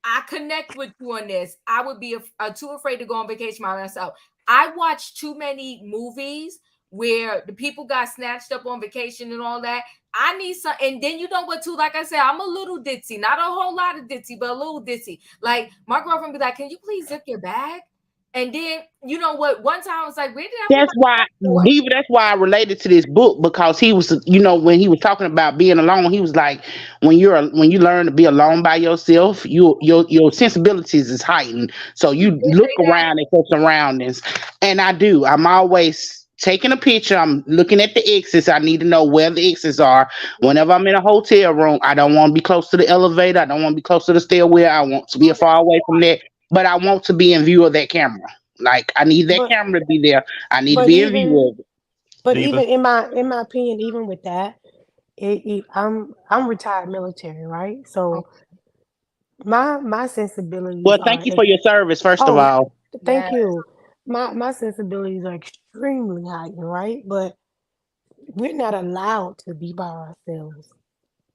I connect with you on this. I would be too afraid to go on vacation by myself. I watch too many movies where the people got snatched up on vacation and all that. I need some, and then you know what too? Like I said, I'm a little ditzy, not a whole lot of ditzy, but a little ditzy. Like my girlfriend be like, "Can you please zip your bag?" And then you know what? One time I was like, where did I put That's my why, passport? Diva, that's why I related to this book because he was, when he was talking about being alone, he was like, when you learn to be alone by yourself, your sensibilities is heightened. So He you did look say that. around at your surroundings, and I do. I'm always taking a picture. I'm looking at the exits. I need to know where the exits are. Whenever I'm in a hotel room, I don't want to be close to the elevator. I don't want to be close to the stairwell. I want to be Oh, far away from that, but I want to be in view of that camera. Like I need that But camera to be there. I need to but be in view even of it. but Diva. even in my opinion, even with that, I'm retired military, right? So okay. my sensibilities Well, thank are you for your service, first of oh, all. Yeah. thank you. My sensibilities are extremely heightened, right? But we're not allowed to be by ourselves.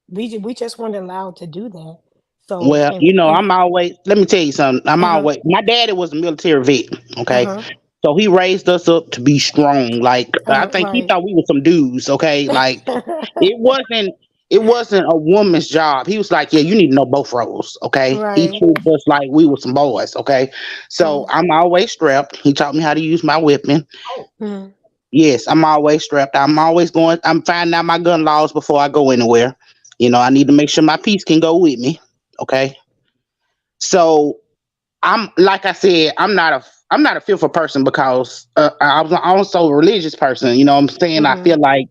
We just weren't allowed to do that. So Well, if I'm always, let me tell you something. uh-huh, My daddy was a military vet, okay? uh-huh, So he raised us up to be strong. Like, I think he right. thought we were some dudes, okay? Like, it wasn't, it wasn't a woman's job. He was like, yeah, you need to know both roles, okay? He Right. treated us like we were some boys, okay? So Mm, I'm always strapped. He taught me how to use my weapon. Oh, mm, Yes, I'm always strapped. I'm finding out my gun laws before I go anywhere. I need to make sure my piece can go with me. Okay. So I'm like I said, I'm not a fearful person because I'm also a religious person. You know what I'm saying? I mhm, feel like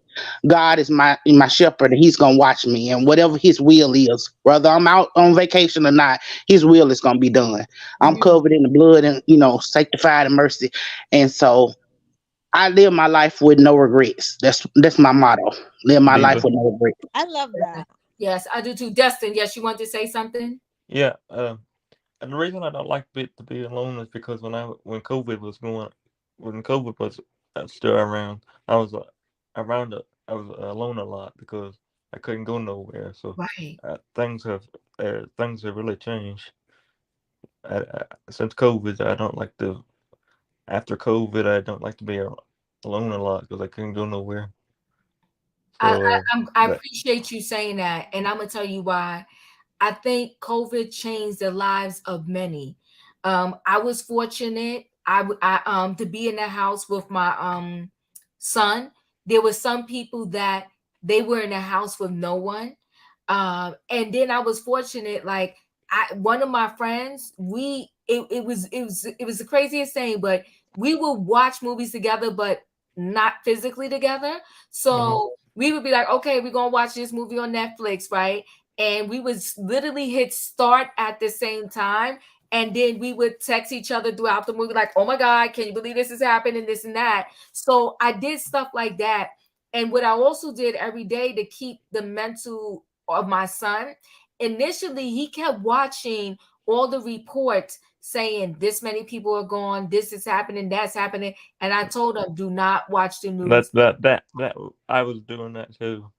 God is my shepherd and he's gonna watch me and whatever his will is, whether I'm out on vacation or not, his will is gonna be done. I'm mm. covered in the blood and sanctified in mercy. And so I live my life with no regrets. That's my motto. Live my life Diva. with no regrets. I love Yeah. that. Yes, I do too. Destin, yes, you want to say something? Yeah. And the reason I don't like to be alone is because when COVID was still around, I was I was alone a lot because I couldn't go nowhere. So Right. uh, things have things have really changed. Since COVID. I don't like to After COVID. I don't like to be alone a lot because I couldn't go nowhere. I, So I, I that appreciate you saying that, and I'm gonna tell you why. I think COVID changed the lives of many. I was fortunate. To be in the house with my son. There were some people that they were in the house with no one. And then I was fortunate. Like one of my friends, it was the craziest thing, but we would watch movies together, but not physically together. hmm So we would be like, okay, we're gonna watch this movie on Netflix, right? And we would literally hit start at the same time, and then we would text each other throughout the movie like, oh my god, can you believe this is happening, this and that. So I did stuff like that. And what I also did every day to keep the mental of my son, initially he kept watching all the reports saying this many people are gone, this is happening, that's happening, and I told him do not watch the news. that I was doing that too.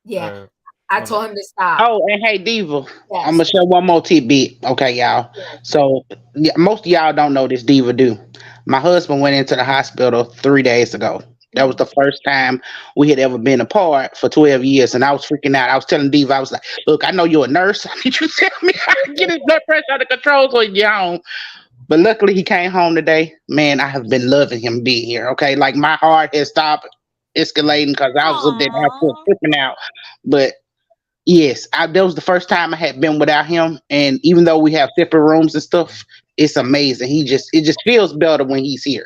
Yeah, Uh, I when I, told him to stop. Oh, and hey, Diva, I'm Yes, gonna share one more tidbit, okay, y'all. So most of y'all don't know this. Diva do. My husband went into the hospital 3 days ago. That was yes. the first time we had ever been apart for 12 years, and I was freaking out. I was telling Diva, I was like, "Look, I know you're a nurse. I need you to tell me how to get his blood pressure under control so he can get home." But luckily, he came home today. Man, I have been loving him being here. Okay, like my heart has stopped escalating because I was up there, I was Aww. freaking out. But yes, that was the first time I had been without him, and even though we have separate rooms and stuff, it's amazing. It just feels better when he's here.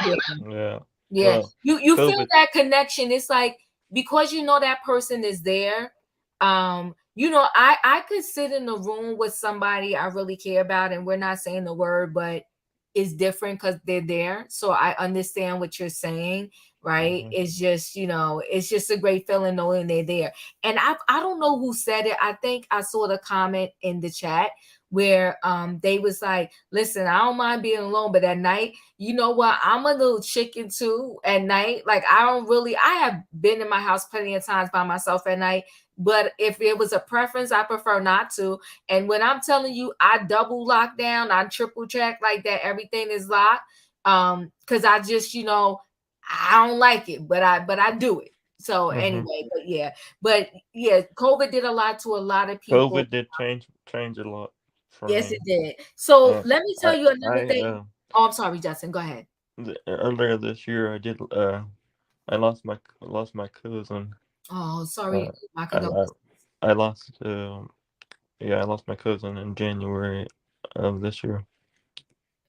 Yeah. yeah. Yeah, Well, you feel COVID. that connection. It's like because you know that person is there. I could sit in a room with somebody I really care about, and we're not saying the word, but it's different because they're there. So I understand what you're saying, right? hmm It's just a great feeling knowing they're there. And I don't know who said it. I think I saw the comment in the chat where they was like, listen, I don't mind being alone, but at night, you know what? I'm a little chicken too at night. Like I have been in my house plenty of times by myself at night, but if it was a preference, I prefer not to. And when I'm telling you, I double lock down, I triple check like that, everything is locked. Because I just, I don't like it, but I do it. So hmm anyway, but yeah, COVID did a lot to a lot of people. COVID did change a lot for Yes, it me. did. So Uh, let me tell I you another I thing. Oh, I'm sorry, Justin. Go ahead. Earlier this year, I lost my cousin. Oh, sorry. Uh, My I I, condolences. I lost yeah, I lost my cousin in January of this year.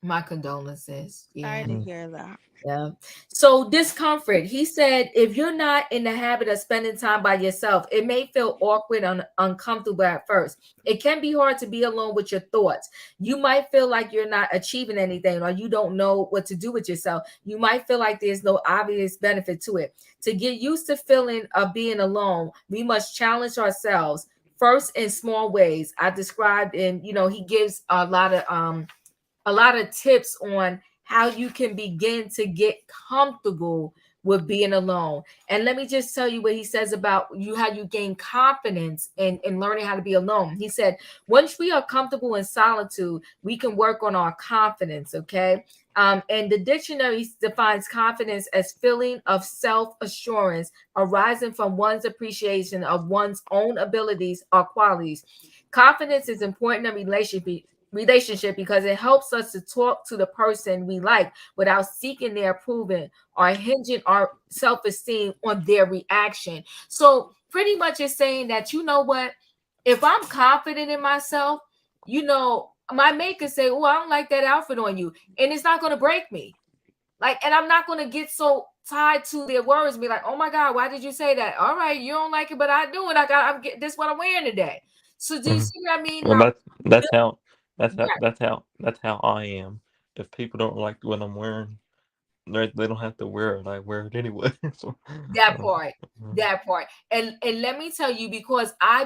My condolences. Sorry Yeah. to Mm. hear that. Yeah. So discomfort. He said, if you're not in the habit of spending time by yourself, it may feel awkward and uncomfortable at first. It can be hard to be alone with your thoughts. You might feel like you're not achieving anything or you don't know what to do with yourself. You might feel like there's no obvious benefit to it. To get used to feeling of being alone, we must challenge ourselves first in small ways. I described in, he gives a lot of tips on how you can begin to get comfortable with being alone. And let me just tell you what he says about you, how you gain confidence in learning how to be alone. He said, once we are comfortable in solitude, we can work on our confidence. Okay. And the dictionary defines confidence as feeling of self-assurance arising from one's appreciation of one's own abilities or qualities. Confidence is important in relationship because it helps us to talk to the person we like without seeking their approval or hinging our self-esteem on their reaction. So pretty much it's saying that, you know what, if I'm confident in myself, my mate could say, oh, I don't like that outfit on you, and it's not going to break me. Like, and I'm not going to get so tied to their words and be like, oh my God, why did you say that? All right, you don't like it, but I do it. I'm getting this what I'm wearing today. So do you Mhm. see what I mean? Well, How that's how right, that's how I am. If people don't like what I'm wearing, they don't have to wear it. I wear it anyway. So, that uh, part, uh, that part. And let me tell you, because I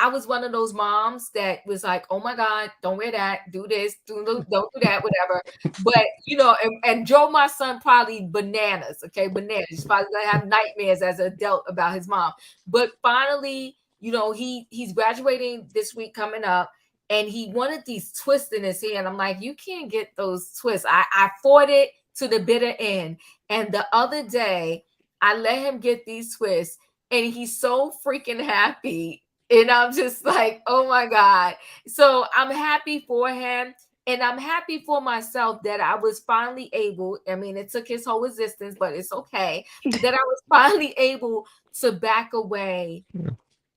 was one of those moms that was like, oh my God, don't wear that, do this, don't do that, whatever. But and drove my son probably bananas, okay, bananas. He's probably gonna have nightmares as an adult about his mom. But finally, he's graduating this week coming up, and he wanted these twists in his hand. I'm like, you can't get those twists. I fought it to the bitter end. And the other day, I let him get these twists, and he's so freaking happy. And I'm just like, oh my God. So I'm happy for him. And I'm happy for myself that I was finally able. I mean, it took his whole existence, but it's okay that I was finally able to back away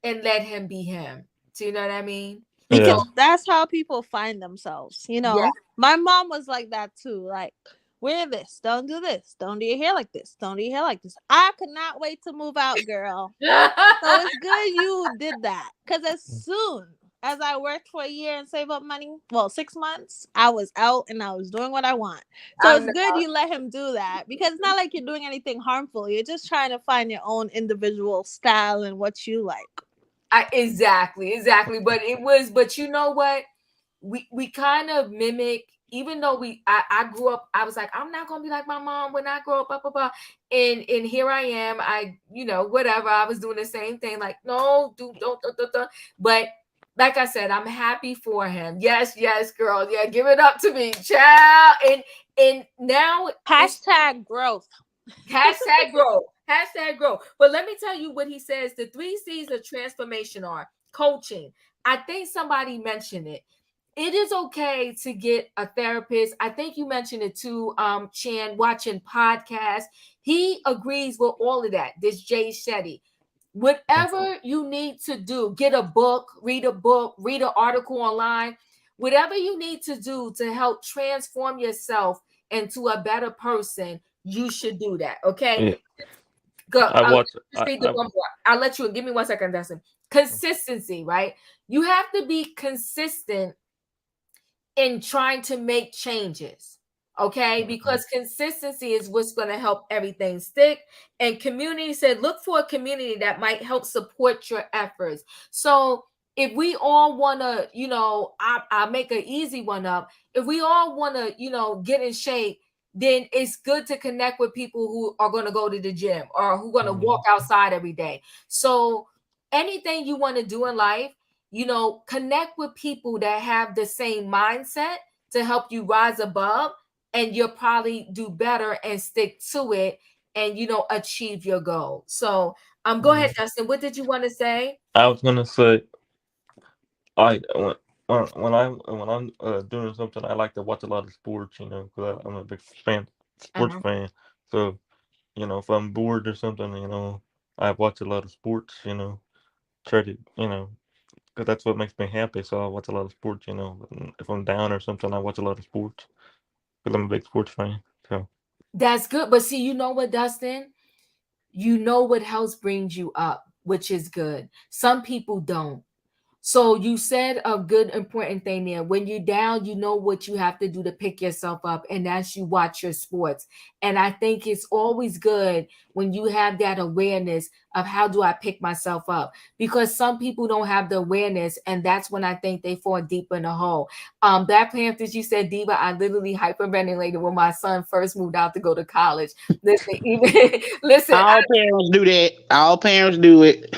and let him be him. Do you know what I mean? So, yeah. Because that's how people find themselves, yeah. My mom was like that too. Like, wear this, don't do this, don't do your hair like this, don't do your hair like this. I could not wait to move out, girl. So it's good you did that. Because as soon as I worked for a year and save up money, well, 6 months, I was out and I was doing what I want. So I it's good you let him do that because it's not like you're doing anything harmful. You're just trying to find your own individual style and what you like. exactly. But you know what? We kind of mimic, even though I grew up, I was like, I'm not gonna be like my mom when I grow up, blah, blah, blah. And here I am, whatever. I was doing the same thing, like, no, don't. But like I said, I'm happy for him. Yes, girl. Yeah, give it up to me, child. And now it's Hashtag growth. hashtag grow. Hashtag grow. But let me tell you what he says. The 3 C's of transformation are coaching. I think somebody mentioned it. It is okay to get a therapist. I think you mentioned it too, Chan, watching podcasts. He agrees with all of that. This Jay Shetty. Whatever you need to do, get a book, read an article online, whatever you need to do to help transform yourself into a better person, you should do that. Okay. Yeah. Go. I watch. Just read the one more. I'll let you give me 1 second, Dustin. Consistency, right? You have to be consistent in trying to make changes. Okay, because consistency is what's going to help everything stick. And community said, look for a community that might help support your efforts. So if we all want to, I'll make an easy one up. If we all want to, get in shape, then it's good to connect with people who are going to go to the gym or who are going to walk outside every day. So anything you want to do in life, connect with people that have the same mindset to help you rise above, and you'll probably do better and stick to it and, achieve your goal. So, go ahead, Justin. What did you want to say? I was gonna say, I when I'm doing something, I like to watch a lot of sports, because I'm a big sports Uh-huh. fan. So, if I'm bored or something, I watch a lot of sports, try to, because that's what makes me happy. So I watch a lot of sports, and if I'm down or something, I watch a lot of sports because I'm a big sports fan. So, That's good. But see, you know what, Dustin? You know what helps brings you up, which is good. Some people don't. So you said a good important thing there. When you're down, you know what you have to do to pick yourself up, and that's you watch your sports. And I think it's always good when you have that awareness of how do I pick myself up, because some people don't have the awareness, and that's when I think they fall deep in a hole. That Panthers, you said, Diva, I literally hyperventilated when my son first moved out to go to college. Listen, even listen, All parents do that. All parents do it.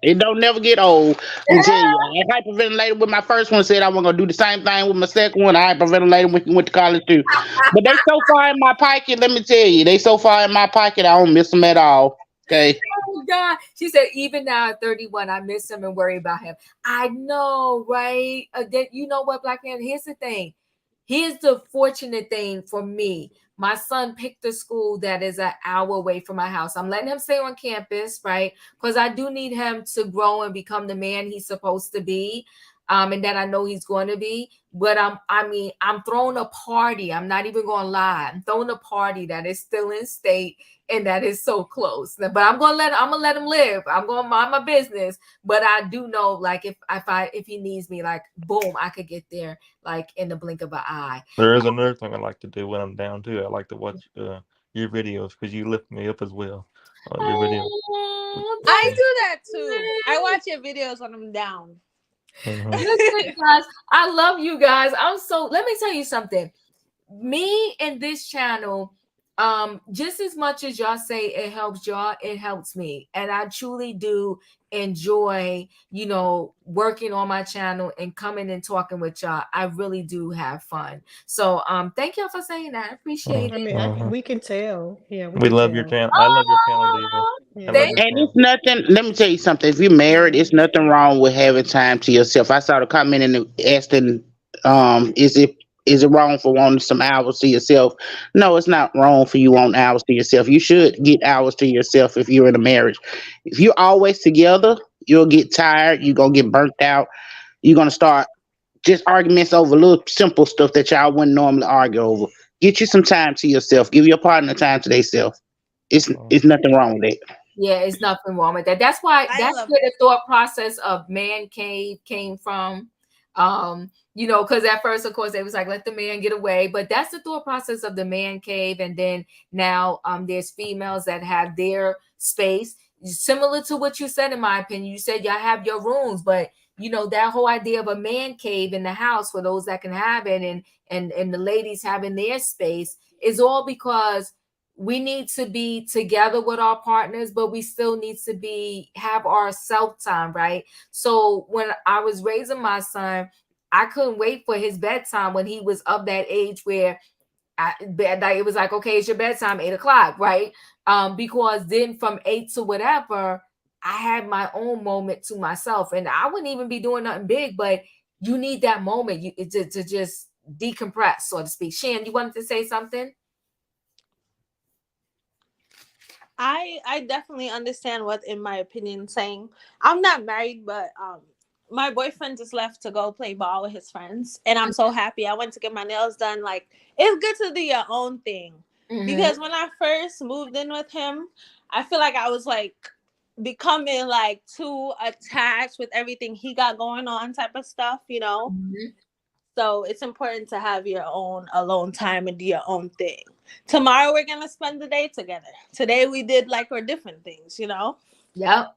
It don't never get old. I'm telling you, I hyperventilated with my first one. Said I was gonna do the same thing with my second one. I hyperventilated when he went to college too. But they so far in my pocket. Let me tell you, they so far in my pocket. I don't miss them at all. Okay. oh God. She said, even now at 31, I miss him and worry about him. I know, right? You know what, Black man? Here's the thing. Here's the fortunate thing for me. My son picked a school that is an hour away from my house. I'm letting him stay on campus, right? Because I do need him to grow and become the man he's supposed to be. And that I know he's going to be. But I'm throwing a party. I'm not even gonna lie. I'm throwing a party that is still in state and that is so close. But I'm gonna let him live. I'm gonna mind my business. But I do know, like, if he needs me, like, boom, I could get there like in the blink of an eye. there is another thing I like to do when I'm down too. I like to watch your videos because you lift me up as well. Your videos. Oh, I Yeah. do that too. I watch your videos when I'm down. Mhm. listen, guys, I love you guys. Let me tell you something. Me and this channel, just as much as y'all say it helps y'all, it helps me. And I truly do enjoy, working on my channel and coming and talking with y'all. I really do have fun. So thank y'all for saying that. I appreciate Mhm. I it. mean, Mhm. we can tell. Yeah, we We can love your tell. channel. I love your channel, Diva. Oh, I Yeah. love thank your And it's channel. nothing. Let me tell you something. If you're married, Yeah. it's nothing wrong with having time to yourself. I saw the comment and asking, is it wrong for wanting some hours to yourself? No, it's not wrong for you wanting hours to yourself. You should get hours to yourself if you're in a marriage. If you're always together, you'll get tired. You're gonna get burnt out. You're gonna start just arguments over little simple stuff that y'all wouldn't normally argue over. Get you some time to yourself. Give your partner time to themselves. It's nothing wrong with that. Yeah, it's nothing wrong with that. I That's love where the it. thought process of man cave came from. Because at first, of course, they was like, let the man get away. But that's the thought process of the man cave. And then now there's females that have their space. Similar to what you said, in my opinion. You said y'all have your rooms, but that whole idea of a man cave in the house for those that can have it, and the ladies having their space, is all because we need to be together with our partners, but we still need to have our self time, right? So when I was raising my son, I couldn't wait for his bedtime when he was of that age where it was like, okay, it's your bedtime, 8 o'clock, right? Because then from 8 to whatever, I had my own moment to myself, and I wouldn't even be doing nothing big, but you need that moment to just decompress, so to speak. Shan, you wanted to say something? I definitely understand what, in my opinion, saying. I'm not married, but my boyfriend just left to go play ball with his friends, and I'm so happy. I went to get my nails done. Like, it's good to do your own thing, Mm-hmm. because when I first moved in with him, I feel like I was like becoming like too attached with everything he got going on, type of stuff. Mm-hmm. So it's important to have your own alone time and do your own thing. Tomorrow we're gonna spend the day together. Today we did like our different things. Yep.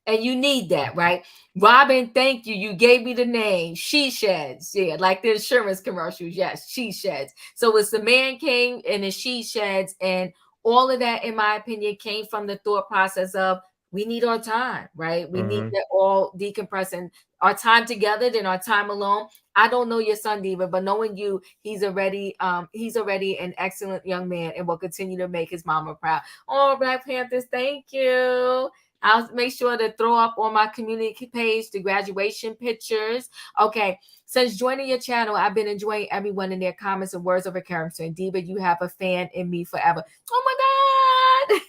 And you need that, right? Robin, thank you. You gave me the name. She Sheds. Yeah, like the insurance commercials. Yes, She Sheds. So it's the man came and the She Sheds. And all of that, in my opinion, came from the thought process of we need our time, right? We need Mhm. to all decompress, and our time together than our time alone. I don't know your son, Diva, but knowing you, he's already an excellent young man and will continue to make his mama proud. Oh, Black Panthers, thank you. I'll make sure to throw up on my community page the graduation pictures. Okay. Since joining your channel, I've been enjoying everyone in their comments and words of encouragement. Diva, you have a fan in me forever. Oh my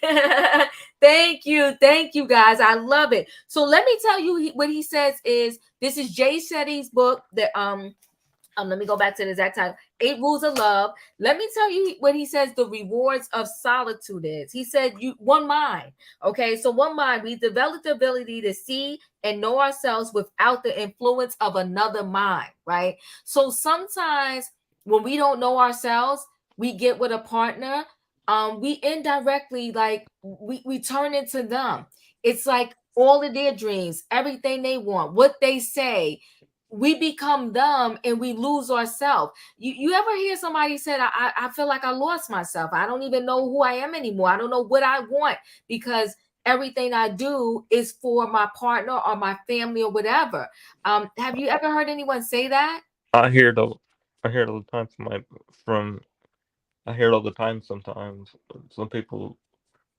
God. Thank you, guys. I love it. So let me tell you what he says is, this is Jay Shetty's book that let me go back to the exact title, 8 Rules of Love. Let me tell you what he says the rewards of solitude is. He said, one mind. Okay, so one mind, we develop the ability to see and know ourselves without the influence of another mind, right? So sometimes when we don't know ourselves, we get with a partner, we indirectly, like, we turn into them. It's like all of their dreams, everything they want, what they say, we become dumb and we lose ourselves. You ever hear somebody said, I feel like I lost myself. I don't even know who I am anymore. I don't know what I want, because everything I do is for my partner or my family or whatever. Have you ever heard anyone say that? I hear it all. I hear it all the time from. I hear it all the time. Sometimes some people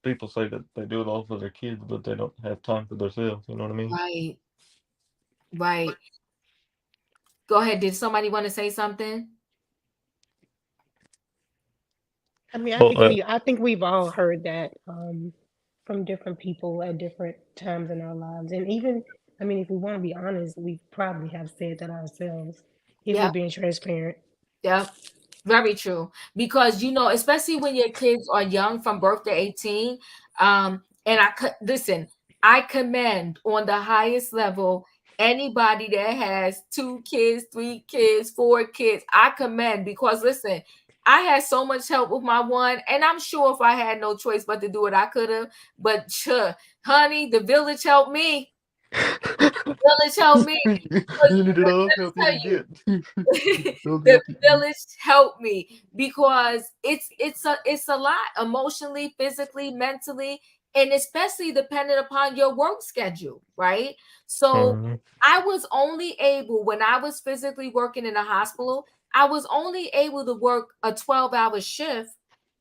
say that they do it all for their kids, but they don't have time for themselves. You know what I mean? Right. Right. Go ahead. Did somebody want to say something? I mean, Well, I think we've all heard that from different people at different times in our lives, and even, I mean, if we want to be honest, we probably have said that ourselves if we're Yeah. being transparent. Yeah. Very true. Because, especially when your kids are young from birth to 18, and listen, I commend on the highest level anybody that has 2 kids, 3 kids, 4 kids. I commend, because listen, I had so much help with my one, and I'm sure if I had no choice but to do it, I could have. But sure, honey, the village helped me. The village helped me. you needed all Let me help you tell could you, get. the village helped me, because it's a lot, emotionally, physically, mentally, and especially dependent upon your work schedule, right? So Mhm. I was only able, when I was physically working in a hospital, I was only able to work a 12-hour shift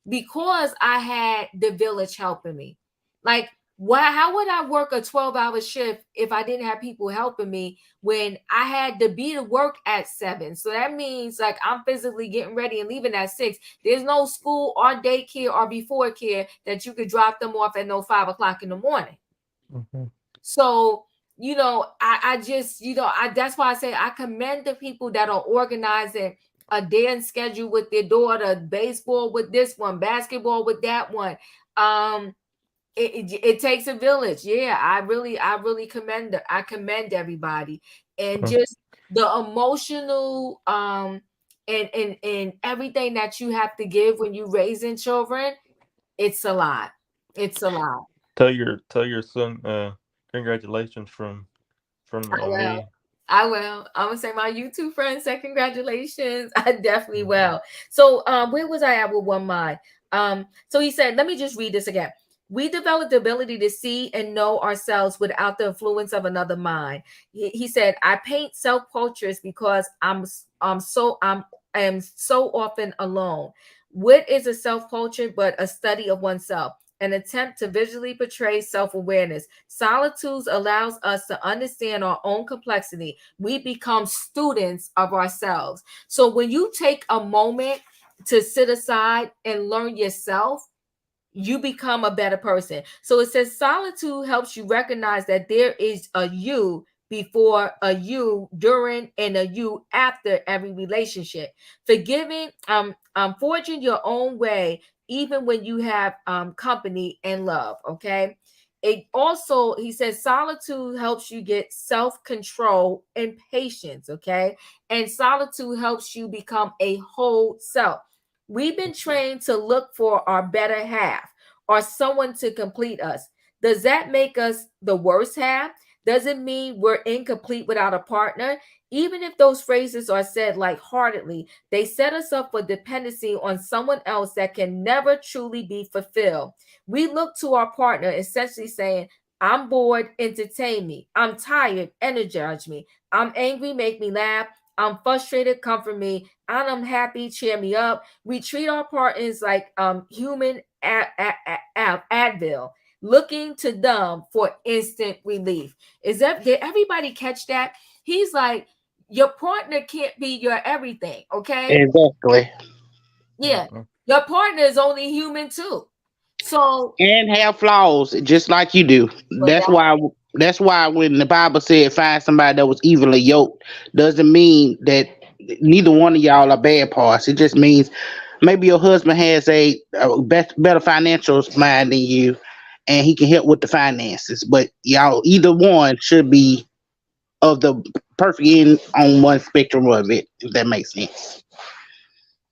because I had the village helping me. Like, how would I work a 12-hour shift if I didn't have people helping me, when I had to be to work at 7? So that means, like, I'm physically getting ready and leaving at 6. There's no school or daycare or before care that you could drop them off at 5 o'clock in the morning. Mhm. So, I just, that's why I say I commend the people that are organizing a dance schedule with their daughter, baseball with this one, basketball with that one. It takes a village. Yeah, I really commend everybody, and Mhm. just the emotional and everything that you have to give when you raising children. It's a lot. It's a lot. Tell your son congratulations from I will. me. I will. I'm gonna say my YouTube friend said congratulations. I definitely Mhm. will. So where was I at with one mind? So he said, let me just read this again. We develop the ability to see and know ourselves without the influence of another mind. He said, I paint self-portraits because I am so often alone. What is a self-portrait but a study of oneself? An attempt to visually portray self-awareness. Solitude allows us to understand our own complexity. We become students of ourselves. So when you take a moment to sit aside and learn yourself, you become a better person. So it says solitude helps you recognize that there is a you before, a you during, and a you after every relationship. Forgiving, forging your own way, even when you have company and love. Okay. It also, he says, solitude helps you get self-control and patience. Okay. And solitude helps you become a whole self. We've been trained to look for our better half or someone to complete us. Does that make us the worst half? Does it mean we're incomplete without a partner? Even if those phrases are said lightheartedly, they set us up for dependency on someone else that can never truly be fulfilled. We look to our partner essentially saying, I'm bored, entertain me. I'm tired, energize me. I'm angry, make me laugh. I'm frustrated, comfort me. And I'm happy, cheer me up. We treat our partners like human Advil. looking to them for instant relief. Is that, did everybody catch that? He's like, your partner can't be your everything, okay? Exactly. Yeah. Mm-mm. Your partner is only human too. So, And have flaws just like you do. but That's that, why that's why when the Bible said find somebody that was evenly yoked, doesn't mean that neither one of y'all are bad parts. It just means maybe your husband has better financial mind than you, and he can help with the finances. But y'all, either one should be of the perfect end on one spectrum of it, if that makes sense.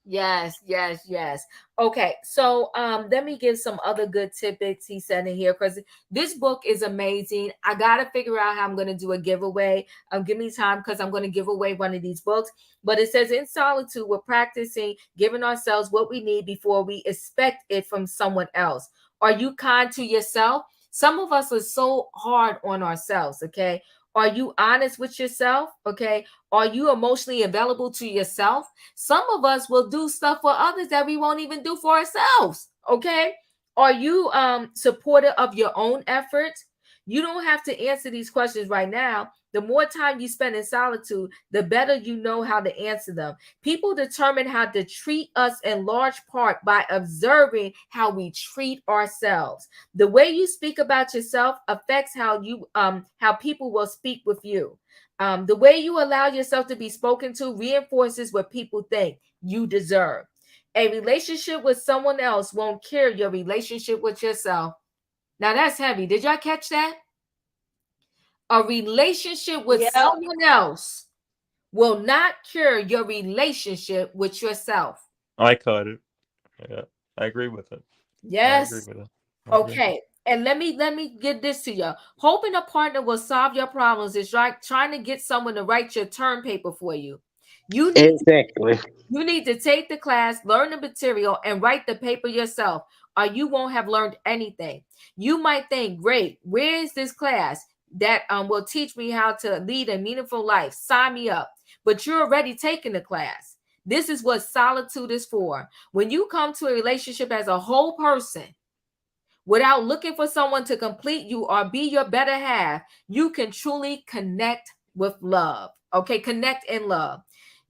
yes, yes, yes. Okay, so let me give some other good tidbits he said in here because this book is amazing. I gotta figure out how I'm gonna do a giveaway. Give me time because I'm gonna give away one of these books. But it says in solitude, we're practicing giving ourselves what we need before we expect it from someone else. Are you kind to yourself? Some of us are so hard on ourselves, okay? Are you honest with yourself? Okay. Are you emotionally available to yourself? Some of us will do stuff for others that we won't even do for ourselves. Okay. Are you supportive of your own efforts? You don't have to answer these questions right now. The more time you spend in solitude, the better you know how to answer them. People determine how to treat us in large part by observing how we treat ourselves. The way you speak about yourself affects how people will speak with you. The way you allow yourself to be spoken to reinforces what people think you deserve. A relationship with someone else won't cure your relationship with yourself. Now that's heavy. Did y'all catch that? A relationship with Yep. someone else will not cure your relationship with yourself. I caught it. Yeah, I agree with it. I agree Yes. with it. I agree. Okay. And let me get this to you. Hoping a partner will solve your problems is like trying to get someone to write your term paper for you. You need Exactly. You need to take the class, learn the material, and write the paper yourself, or you won't have learned anything. You might think, great, where is this class that will teach me how to lead a meaningful life? Sign me up. But you're already taking the class. This is what solitude is for. When you come to a relationship as a whole person, without looking for someone to complete you or be your better half, you can truly connect with love. Okay, connect in love.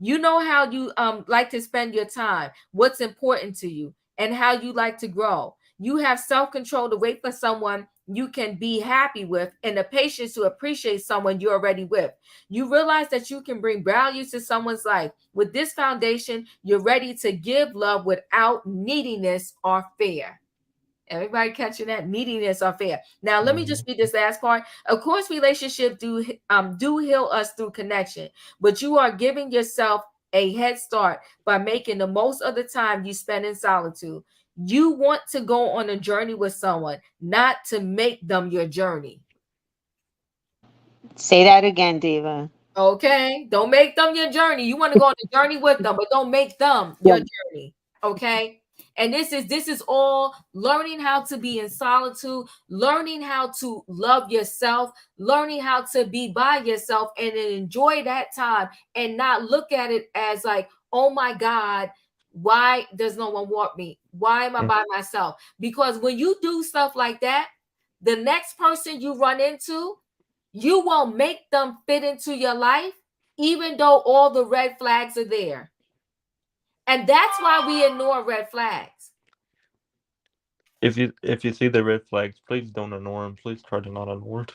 You know how you like to spend your time, what's important to you, and how you like to grow. You have self-control to wait for someone you can be happy with and the patience to appreciate someone you're already with. You realize that you can bring value to someone's life. With this foundation, you're ready to give love without neediness or fear. Everybody catching that? Neediness or fear. Now let me Mhm. just read this last part. Of course, relationships do heal us through connection, but you are giving yourself a head start by making the most of the time you spend in solitude. You want to go on a journey with someone, not to make them your journey. Say that again, Diva. Okay, don't make them your journey. You want to go on a journey with them, but don't make them Yeah. your journey. Okay. And this is all learning how to be in solitude, learning how to love yourself, learning how to be by yourself and then enjoy that time and not look at it as like, oh my God, why does no one want me? Why am I by myself? Because when you do stuff like that, the next person you run into, you won't make them fit into your life, even though all the red flags are there. And that's why we ignore red flags. If you see the red flags, please don't ignore them. Please try to not ignore it.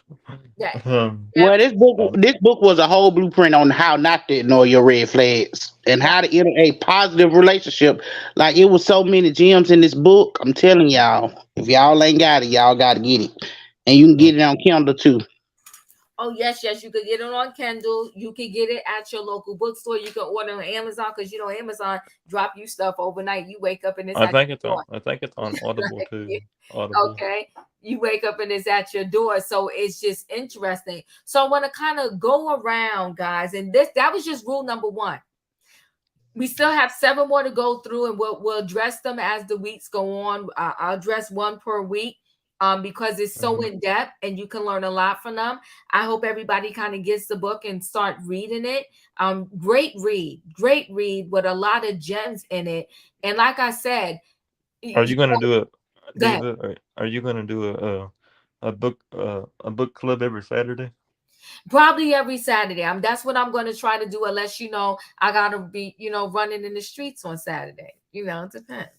Yeah. um, Well, this book um, this book was a whole blueprint on how not to ignore your red flags and Right. how to enter a positive relationship. Like it was so many gems in this book. I'm telling y'all, if y'all ain't got it, y'all got to get it, and you can mm, get it on Kindle too. Oh, yes, yes. You could get it on Kindle. You can get it at your local bookstore. You can order on Amazon because Amazon drop you stuff overnight. You wake up and it's I at think your it's on. door. I think it's on Audible too. Right? Audible. Okay. You wake up and it's at your door. So it's just interesting. So I want to kind of go around, guys. And that was just rule number one. We still have seven more to go through, and we'll address them as the weeks go on. I'll address one per week, because it's so Mhm. in depth and you can learn a lot from them. I hope everybody kind of gets the book and start reading it. Great read with a lot of gems in it. And like I said, Are you gonna do it? Go ahead. Diva, are you gonna do a book club every Saturday? Probably every Saturday. That's what I'm going to try to do, unless I gotta be running in the streets on Saturday. It depends.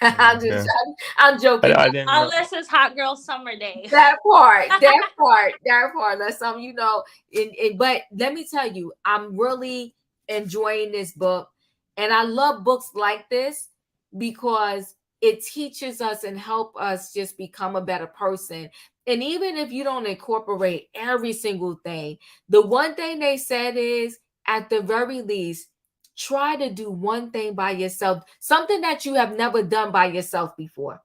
I'm just Okay. I'm joking. I didn't know. Unless it's hot girl summer day. That part. That's but let me tell you, I'm really enjoying this book, and I love books like this because it teaches us and help us just become a better person. And even if you don't incorporate every single thing, the one thing they said is, at the very least, try to do one thing by yourself, something that you have never done by yourself before.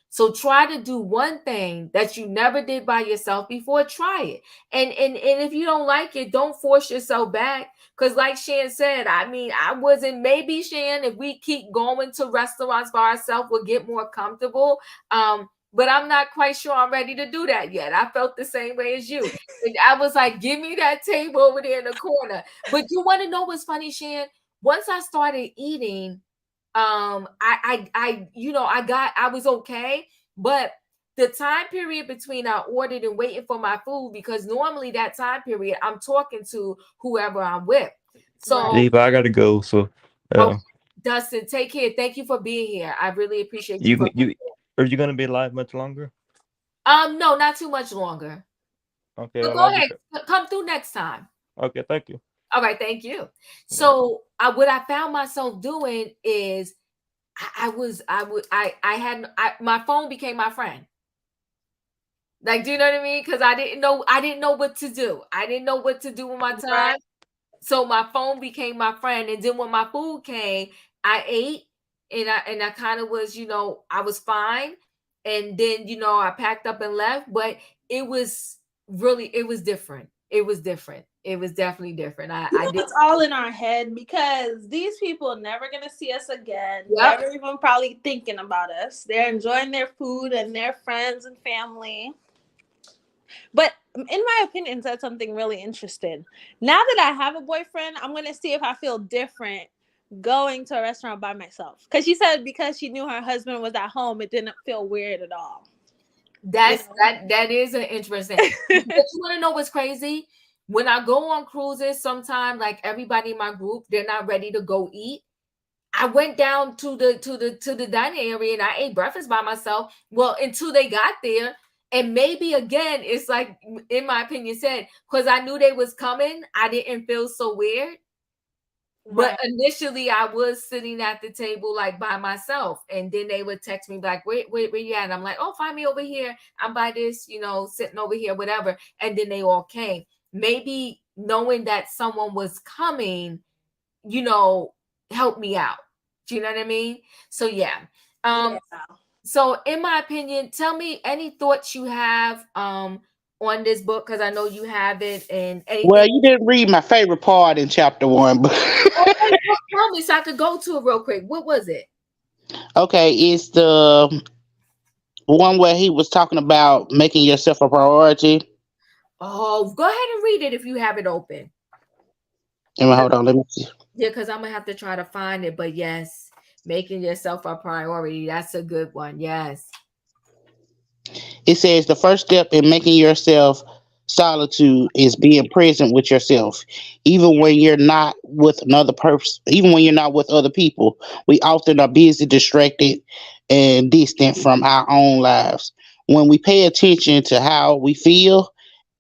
So try to do one thing that you never did by yourself before. Try it. And if you don't like it, don't force yourself back. Because like Shan said, I wasn't, maybe Shan, if we keep going to restaurants by ourselves, we'll get more comfortable. But I'm not quite sure I'm ready to do that yet. I felt the same way as you. And I was like, give me that table over there in the corner. But you want to know what's funny, Shan? Once I started eating, I was okay, but the time period between I ordered and waiting for my food, because normally that time period I'm talking to whoever I'm with. So Diva, I gotta go. So, oh, uh, Dustin, take care. Thank you for being here. I really appreciate you you for being you are you gonna be live much longer? here. No, not too much longer. Okay, But well go I'll ahead, just come through next time. okay. Thank you. All right, thank you. Yeah. So what I found myself doing is my phone became my friend. Like, do you know what I mean? Because I didn't know what to do. I didn't know what to do with my Right. time. So my phone became my friend. And then when my food came, I ate, and I kind of was, I was fine. And then, I packed up and left. But it was different. It was different. It was definitely different. I did. It's all in our head because these people are never gonna see us again. Yep. Never even probably thinking about us. They're enjoying their food and their friends and family. But in my opinion, said something really interesting. Now that I have a boyfriend, I'm gonna see if I feel different going to a restaurant by myself. Because she said because she knew her husband was at home, it didn't feel weird at all. That is an interesting. But you want to know what's crazy? When I go on cruises, sometimes like everybody in my group, they're not ready to go eat. I went down to the dining area and I ate breakfast by myself. Well, until they got there. And maybe again, it's like, in my opinion, said, because I knew they was coming, I didn't feel so weird. But initially, I was sitting at the table like by myself, and then they would text me like, where you at?" And I'm like, "Oh, find me over here. I'm by this, sitting over here, whatever." And then they all came. Maybe knowing that someone was coming, helped me out. Do you know what I mean? So yeah. Yeah. So in my opinion, tell me any thoughts you have on this book, because I know you have it, and Well, anything. you didn't read my favorite part in chapter one, but Oh, wait, tell me so I could go to it real quick. What was it? okay, it's the one where he was talking about making yourself a priority. Oh, go ahead and read it if you have it open. Hold on, let me see. Yeah, because I'm gonna have to try to find it. But yes, making yourself a priority. That's a good one. Yes. It says the first step in making yourself solitude is being present with yourself, even when you're not with another person. Even when you're not with other people, we often are busy, distracted, and distant from our own lives. When we pay attention to how we feel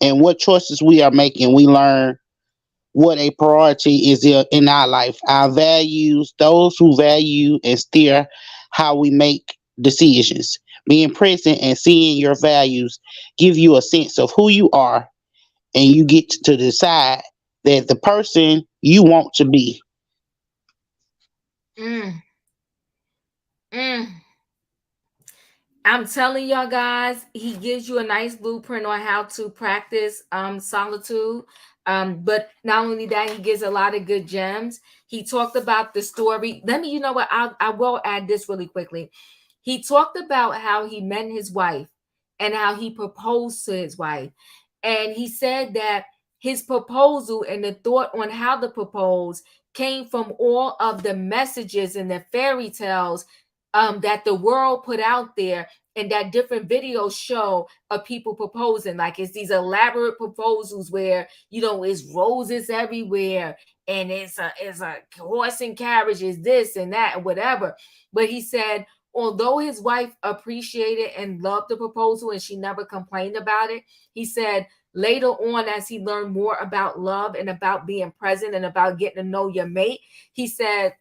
and what choices we are making, we learn what a priority is in our life, our values, those who value and steer how we make decisions. Being present and seeing your values give you a sense of who you are, and you get to decide that the person you want to be. Mm, mm. I'm telling y'all guys, he gives you a nice blueprint on how to practice solitude. But not only that, he gives a lot of good gems. He talked about the story. You know what? I will add this really quickly. He talked about how he met his wife and how he proposed to his wife. And he said that his proposal and the thought on how to propose came from all of the messages and the fairy tales that the world put out there, and that different videos show of people proposing. Like it's these elaborate proposals where it's roses everywhere, and it's a horse and carriages, this and that and whatever. But he said, although his wife appreciated and loved the proposal and she never complained about it, he said later on, as he learned more about love and about being present and about getting to know your mate, he said,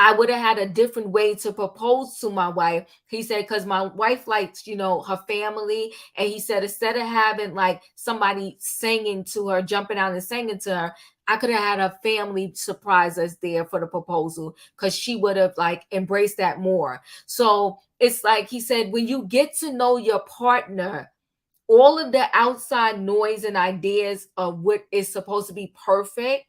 I would have had a different way to propose to my wife. He said, because my wife likes, her family. And he said, instead of having like somebody singing to her, jumping out and singing to her, I could have had her family surprise us there for the proposal, because she would have like embraced that more. So it's like he said, when you get to know your partner, all of the outside noise and ideas of what is supposed to be perfect,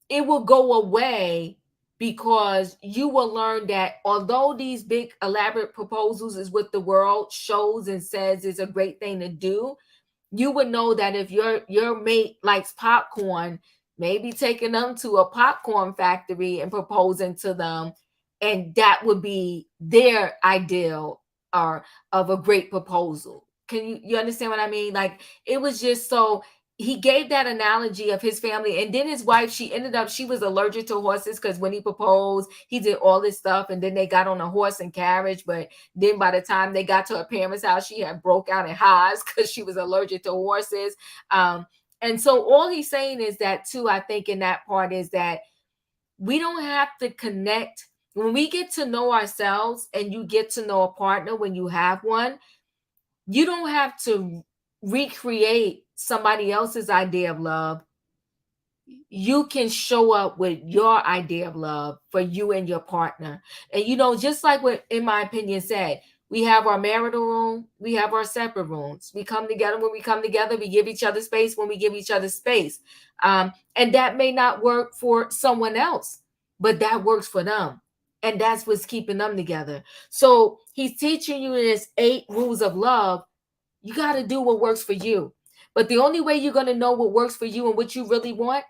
it will go away, because you will learn that although these big elaborate proposals is what the world shows and says is a great thing to do, you would know that if your mate likes popcorn, maybe taking them to a popcorn factory and proposing to them, and that would be their ideal or of a great proposal. Can you understand what I mean? Like, it was just so, he gave that analogy of his family. And then his wife, she was allergic to horses, because when he proposed, he did all this stuff, and then they got on a horse and carriage. But then by the time they got to her parents' house, she had broke out in hives because she was allergic to horses. And so all he's saying is that too, I think in that part, is that we don't have to connect. When we get to know ourselves and you get to know a partner when you have one, you don't have to recreate somebody else's idea of love. You can show up with your idea of love for you and your partner. And just like what, in my opinion, said, we have our marital room, we have our separate rooms. We come together when we come together, we give each other space when we give each other space. And that may not work for someone else, but that works for them. And that's what's keeping them together. So he's teaching you this 8 rules of love. You got to do what works for you. But the only way you're going to know what works for you and what you really want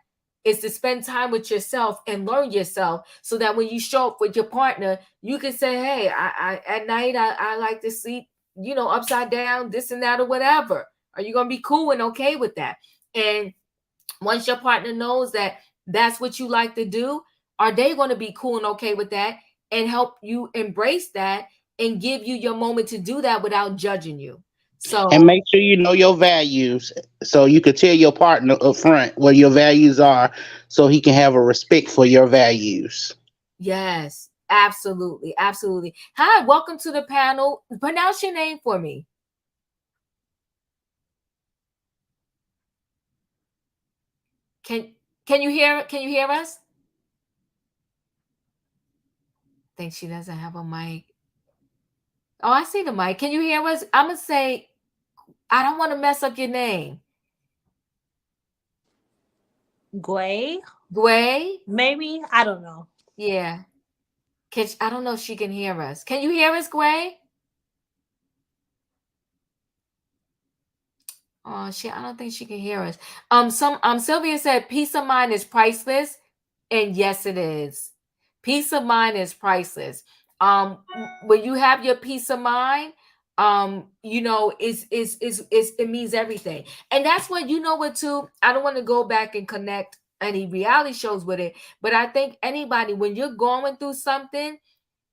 is to spend time with yourself and learn yourself, so that when you show up with your partner, you can say, hey, I at night, I like to sleep, upside down, this and that, or whatever. Are you going to be cool and okay with that? And once your partner knows that that's what you like to do, are they going to be cool and okay with that and help you embrace that and give you your moment to do that without judging you? And So make sure you know your values, so you can tell your partner up front what your values are, so he can have a respect for your values. yes, absolutely, absolutely. Hi, welcome to the panel. Pronounce your name for me. Can you hear us? Think she doesn't have a mic. Oh, I see the mic. Can you hear us? I'm gonna say, I don't want to mess up your name. Gway, Gway? maybe, I don't know. Yeah. I don't know if she can hear us. Can you hear us, Gway? Oh, I don't think she can hear us. Sylvia said peace of mind is priceless. And yes, it is. Peace of mind is priceless. When you have your peace of mind, it means everything. And that's what, what too. I don't want to go back and connect any reality shows with it, but I think anybody, when you're going through something,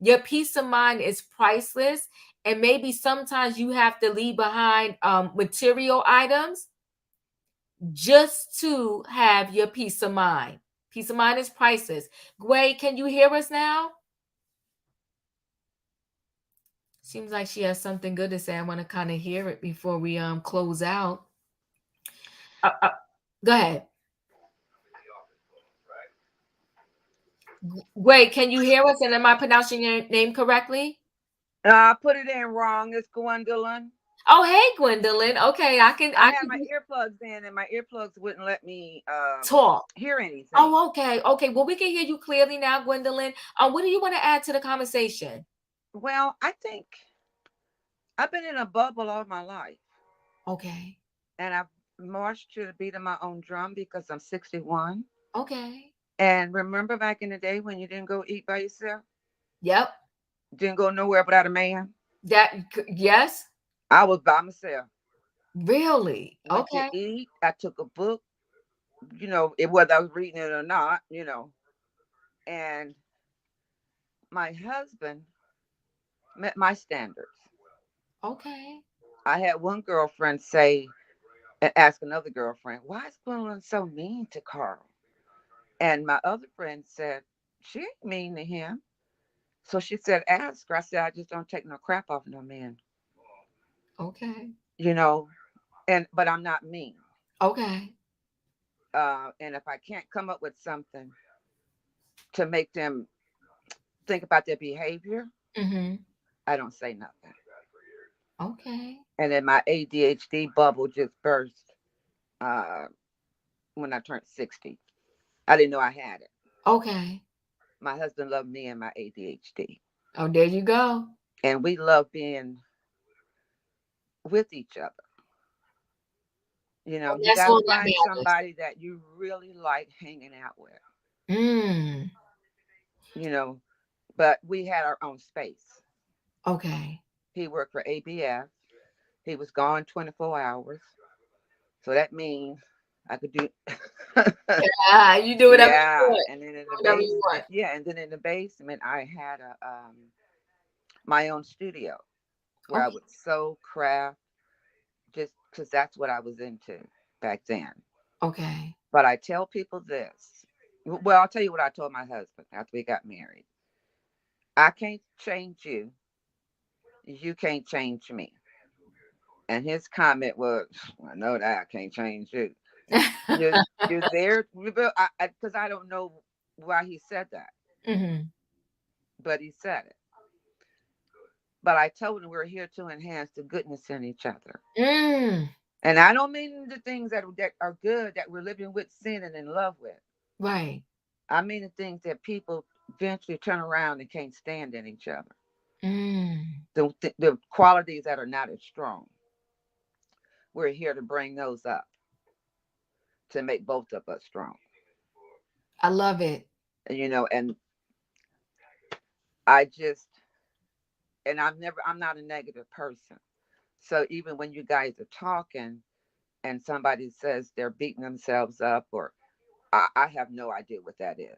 your peace of mind is priceless. And maybe sometimes you have to leave behind material items just to have your peace of mind. Peace of mind is priceless. Gway, can you hear us now? Seems like she has something good to say. I want to kind of hear it before we close out. Go ahead. Gway, can you hear us? And am I pronouncing your name correctly? I put it in wrong. It's Gwendolyn. Oh, hey, Gwendolyn. Okay, I had my earplugs in, and my earplugs wouldn't let me talk, hear anything. Oh, okay. Okay. Well, we can hear you clearly now, Gwendolyn. What do you want to add to the conversation? Well, I think I've been in a bubble all my life. Okay. And I've marched to the beat of my own drum because I'm 61. Okay. And remember back in the day when you didn't go eat by yourself? Yep. Didn't go nowhere without a man. Yes, I was by myself. really. Went to Okay. eat. I took a book, whether I was reading it or not. And my husband met my standards. Okay. I had one girlfriend say, and ask another girlfriend, why is Gwendolyn so mean to Carl? And my other friend said, she ain't mean to him. So she said, ask her. I said, I just don't take no crap off no man, Okay. you know, but I'm not mean. Okay. And if I can't come up with something to make them think about their behavior, Mm-hmm. I don't say nothing. Okay. And then my ADHD bubble just burst uh, when I turned 60. I didn't know I had it. Okay. My husband loved me and my ADHD. Oh, there you go. And we love being with each other. And You that's got to all that find matters. somebody that you really like hanging out with, Mm. you know. But we had our own space. Okay. He worked for ABF. He was gone 24 hours. So that means I could do, Yeah, you do whatever you yeah. want. And then in Do the whatever you want. basement, yeah. And then in the basement, I had my own studio where I Okay. would sew, craft, just because that's what I was into back then. Okay. But I tell people this. Well, I'll tell you what I told my husband after we got married. I can't change you. You can't change me. And his comment was, I know that I can't change you. You're there because I don't know why he said that, Mm-hmm. but he said it. But I told him we're here to enhance the goodness in each other. Mm. And I don't mean the things that are good that we're living with, sin and in love with. Right. I mean the things that people eventually turn around and can't stand in each other. Mm. The qualities that are not as strong. We're here to bring those up to make both of us strong. I love it. And I just, and I'm not a negative person. So even when you guys are talking and somebody says they're beating themselves up, or I have no idea what that is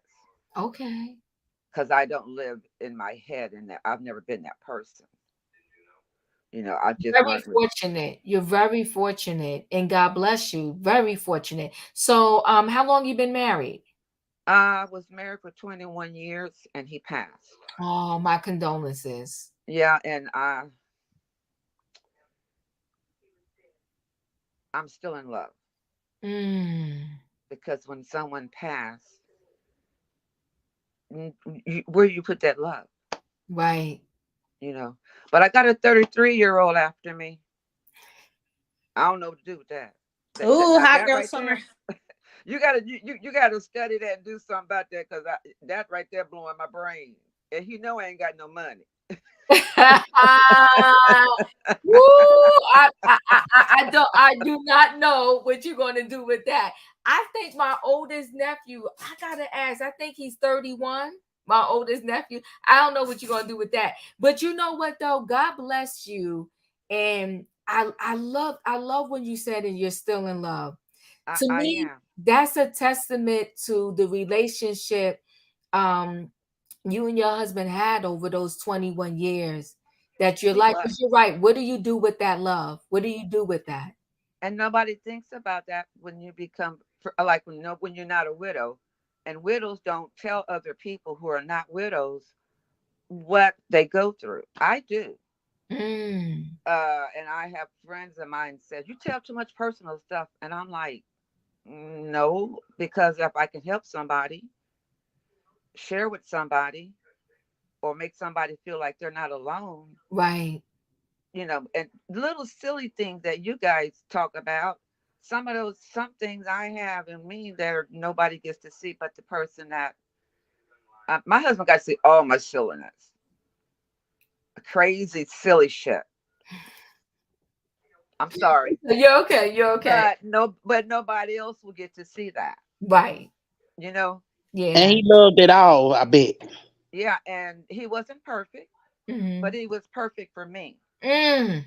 Okay. because I don't live in my head and that I've never been that person. I just Very learned. fortunate. You're very fortunate, and God bless you. Very fortunate. So, how long you been married? I was married for 21 years and he passed. Oh, my condolences. Yeah, and I'm still in love Mm. because when someone passed, where you put that love, Right. you know. But I got a 33-year-old after me. I don't know what to do with that. Ooh, Now hot that girl right summer. there, you gotta study that and do something about that because that right there blowing my brain. And I ain't got no money. Woo! I do not know what you're gonna do with that. I think my oldest nephew, I gotta ask, I think he's 31. My oldest nephew. I don't know what you're gonna do with that. But you know what though? God bless you. And I love when you said and you're still in love. I, To I me, am. that's a testament to the relationship um you and your husband had over those 21 years that you're He like, was. 'cause you're right. What do you do with that love? What do you do with that? And nobody thinks about that when you become like when you're not a widow. And widows don't tell other people who are not widows what they go through. I do. Mm, And I have friends of mine said, you tell too much personal stuff. And I'm like, no, because if I can help somebody, share with somebody, or make somebody feel like they're not alone, right. and little silly things that you guys talk about, some things I have in me that nobody gets to see but the person that, my husband got to see all my silliness, crazy, silly shit. I'm sorry. You're okay. You're okay. But nobody else will get to see that, Right. you know? And Yeah. he loved it all, I bet. Yeah, and he wasn't perfect. but Mm-hmm. he was perfect for me, Mm.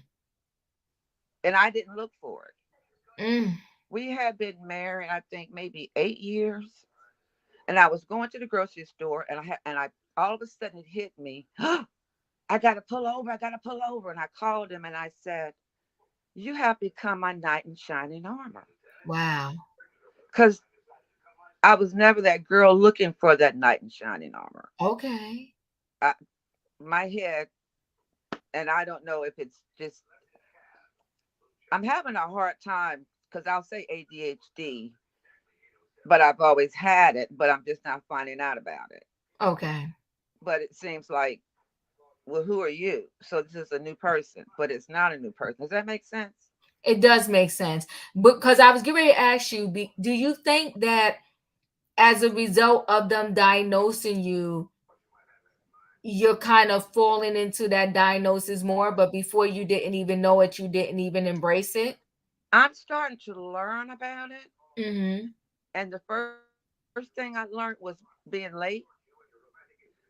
and I didn't look for it. Mm. We had been married, I think, maybe 8 years, and I was going to the grocery store, and I all of a sudden it hit me. I got to pull over. I got to pull over. And I called him and I said, "You have become my knight in shining armor." Wow. Because I was never that girl looking for that knight in shining armor. Okay. I, my head, and I don't know if it's just, I'm having a hard time because I'll say ADHD, but I've always had it, but I'm just not finding out about it. Okay. But it seems like, well, who are you? So this is a new person, but it's not a new person. Does that make sense? It does make sense. Because I was getting ready to ask you, do you think that as a result of them diagnosing you, you're kind of falling into that diagnosis more, but before you didn't even know it, you didn't even embrace it? I'm starting to learn about it. Mm-hmm. And the first thing I learned was being late.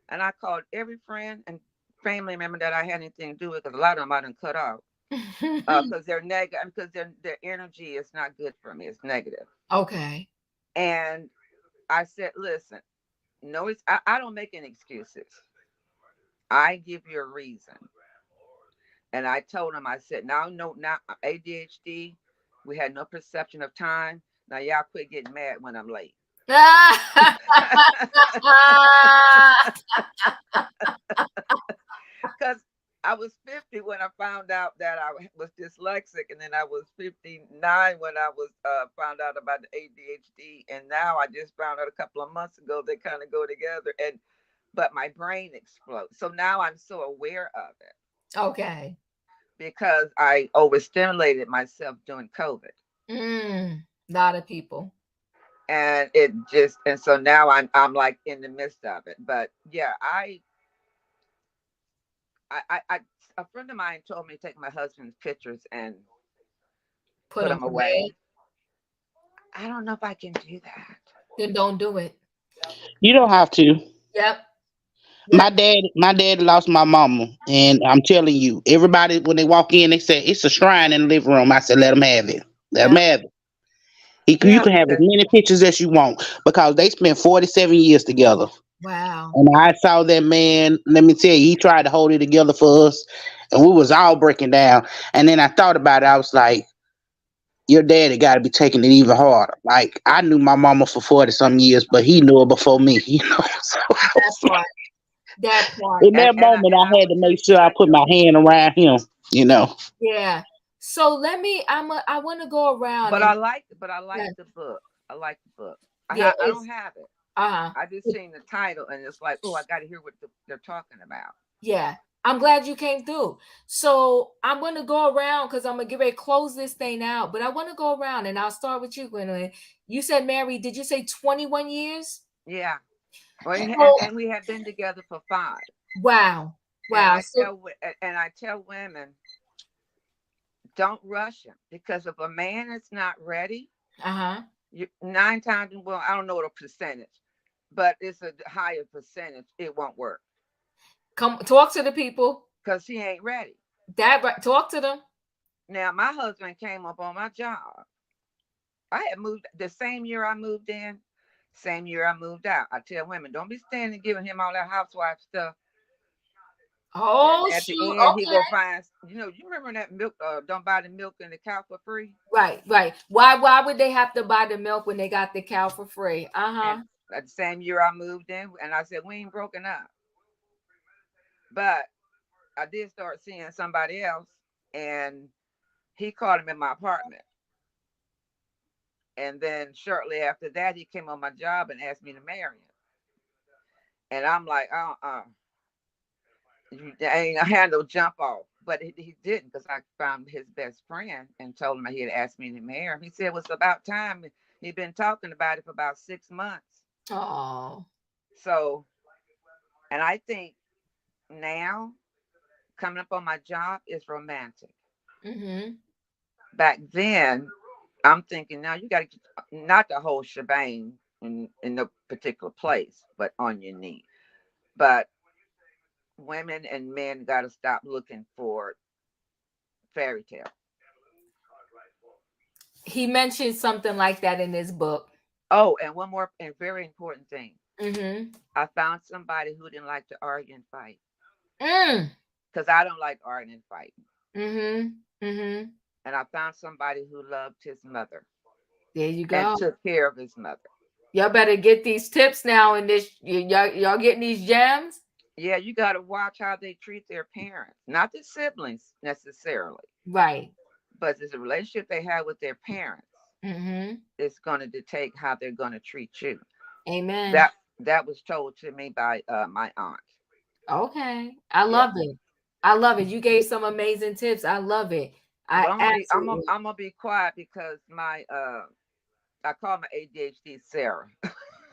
And I called every friend and family member that I had anything to do with, because a lot of them I done cut off, because they're negative, because their energy is not good for me. It's negative. Okay. And I said, listen, no, I don't make any excuses. I give you a reason. And I told him, I said, now no, now ADHD. We had no perception of time. Now y'all quit getting mad when I'm late. Because I was 50 when I found out that I was dyslexic, and then I was 59 when I was found out about the ADHD, and now I just found out a couple of months ago they kind of go together, and but my brain explodes. So now I'm so aware of it Okay. because I overstimulated myself during COVID, Lot of people. and it just, and so now I'm like in the midst of it. But yeah, I a friend of mine told me to take my husband's pictures and Put put them them away. away. I don't know if I can do that. Then don't do it. You don't have to. Yep. My Yep. dad, my dad lost my mama, and I'm telling you, everybody when they walk in, they say it's a shrine in the living room. I said, let them have it. Let them Yep. have it. You Yeah, can have as because many pictures as you want because they spent 47 years together. Wow. And I saw that man. Let me tell you, he tried to hold it together for us, and we was all breaking down. And then I thought about it. I was like, your daddy got to be taking it even harder. Like I knew my mama for 40 some years, but he knew her before me. So I That was part. That part. in that moment, and I I had will to tell make you sure I what put my though. hand around him. You know. Yeah. So I want to go around But and I like yeah, the book. I like the book. yeah, I don't it's have it. uh I just seen the title and it's like, oh, I got to hear what they're talking about. yeah. I'm glad you came through. So I'm gonna go around because I'm gonna get ready to close this thing out. But I want to go around and I'll start with you, Gwendolyn. You said Mary, did you say 21 years? Yeah. Well, So and we have been together for 5. wow. And Wow. So I tell women, don't rush him, because if a man is not ready, uh-huh. you 9 times, well, I don't know what a percentage, but it's a higher percentage. It won't work Come talk to the people. because he ain't ready. That right. Talk to them. Now, my husband came up on my job. I had moved the same year I moved in, same year I moved out. I tell women, don't be standing giving him all that housewife stuff. And Oh at the shoot. end, he Okay. gonna find, you remember that milk, don't buy the milk and the cow for free. Right, right. Why would they have to buy the milk when they got the cow for free? Uh-huh. And that same year I moved in, and I said, we ain't broken up. But I did start seeing somebody else, and he called him in my apartment. And then shortly after that, he came on my job and asked me to marry him. And I'm like, I ain't I had no jump off. But he didn't, because I found his best friend and told him he had asked me to marry him. He said it was about time. He'd been talking about it for about 6 months. Oh. So, and I think now coming up on my job is romantic. Mm-hmm. Back then, I'm thinking now you got to, not the whole shebang in no particular place, but on your knee. But women and men got to stop looking for fairy tale. He mentioned something like that in his book. Oh, and one more and very important thing. Mm-hmm. I found somebody who didn't like to argue and fight Mm. because I don't like arguing and fighting. Mm-hmm. Mm-hmm. And I found somebody who loved his mother There you and go. took care of his mother. Y'all better get these tips now in this. Y'all getting these gems? Yeah, you got to watch how they treat their parents, not the siblings necessarily, Right. but it's a relationship they have with their parents. Mm-hmm. It's going to dictate how they're going to treat you. Amen. That was told to me by my aunt. Okay. I Yeah. love it. I love it. You gave some amazing tips. I love it. I Well, absolutely. I'm gonna be quiet because my I call my ADHD Sarah.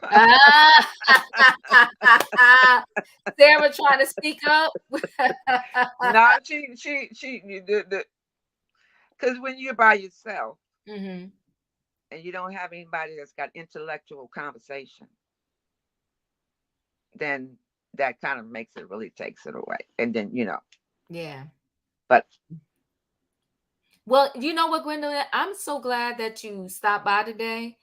Ah! Sarah trying to speak up. No, she because when you're by yourself Hmm. and you don't have anybody that's got intellectual conversation, then that kind of makes it really takes it away. And then Yeah. but Well, you know what, Gwendolyn? I'm so glad that you stopped by today.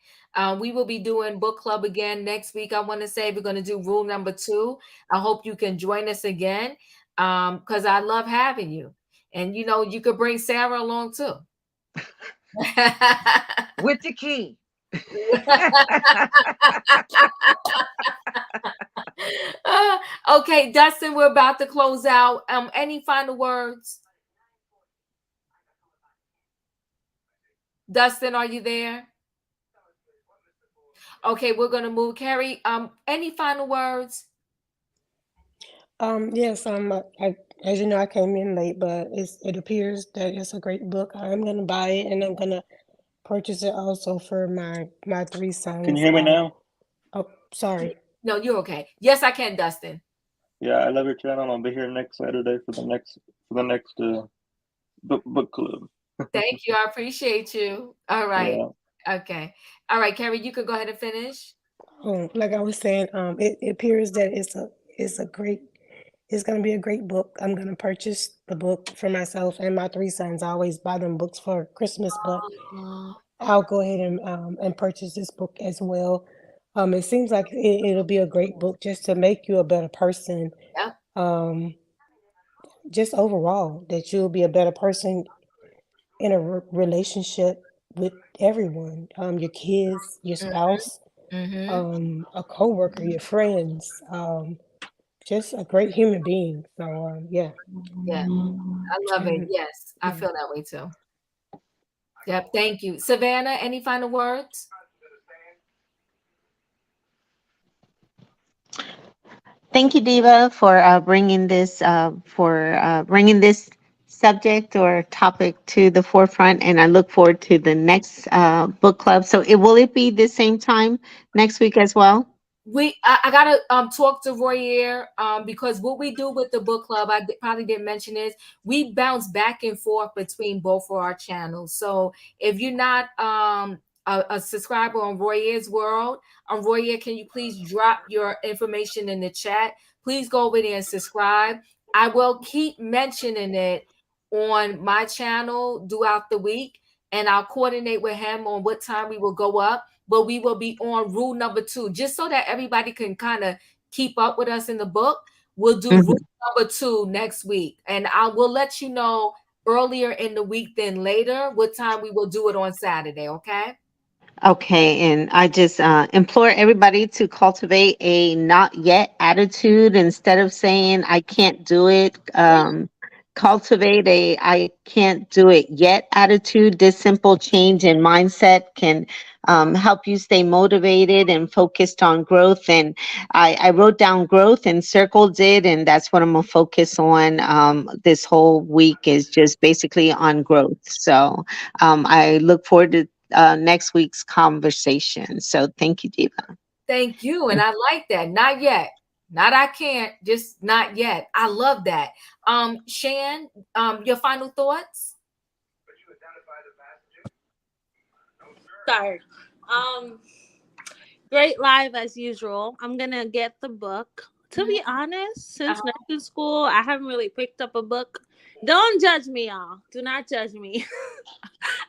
We will be doing book club again next week. I want to say we're going to do rule number 2. I hope you can join us again because I love having you. And you could bring Sarah along too. with the key. Okay, Dustin, we're about to close out. Any final words? Dustin, are you there? Okay, we're gonna move. Carrie, any final words? Yes, as you know, I came in late, but it appears that it's a great book. I'm gonna buy it, and I'm gonna purchase it also for my three Can you sons. hear me now? Oh, sorry. No, you're okay. Yes, I can, Dustin. Yeah, I love your channel. I'll be here next Saturday for the next book club. Thank you. I appreciate you. All right. Yeah. Okay. All right, Carrie, you can go ahead and finish. Like I was saying, it appears that it's gonna be a great book. I'm gonna purchase the book for myself and my three sons. I always buy them books for Christmas, but Oh, I'll go ahead and purchase this book as well. It seems like it'll be a great book just to make you a better person. yep. Um, just overall, that you'll be a better person in a relationship with everyone, your kids, your spouse, Mm-hmm. a coworker, your friends, just a great human being. So yeah. Yeah. I love it. And Yes, I yeah. feel that way too. Yep. Thank you. Savannah, any final words? Thank you, Diva, for bringing this subject or topic to the forefront, and I look forward to the next book club. So, will it be the same time next week as well? I gotta talk to Royer because what we do with the book club, probably didn't mention this, we bounce back and forth between both of our channels. So if you're not a subscriber on Royer's World, Royer, can you please drop your information in the chat? Please go over there and subscribe. I will keep mentioning it on my channel throughout the week, and I'll coordinate with him on what time we will go up, but we will be on rule number 2, just so that everybody can kind of keep up with us in the book. We'll do rule number 2 next week, and I will let you know earlier in the week than later what time we will do it on Saturday. Okay. Okay, and I just implore everybody to cultivate a not yet attitude instead of saying I can't do it. Cultivate a I can't do it yet attitude. This simple change in mindset can help you stay motivated and focused on growth. And I wrote down growth and circled it, and that's what I'm gonna focus on this whole week is just basically on growth. So I look forward to next week's conversation. So thank you, Diva. Thank you, and I like that. Not yet. Not I can't, just not yet. I love that. Shan, your final thoughts? Sorry. Great live as usual. I'm gonna get the book To be honest, since Uh-huh. nursing school, I haven't really picked up a book. Don't judge me, y'all. Do not judge me.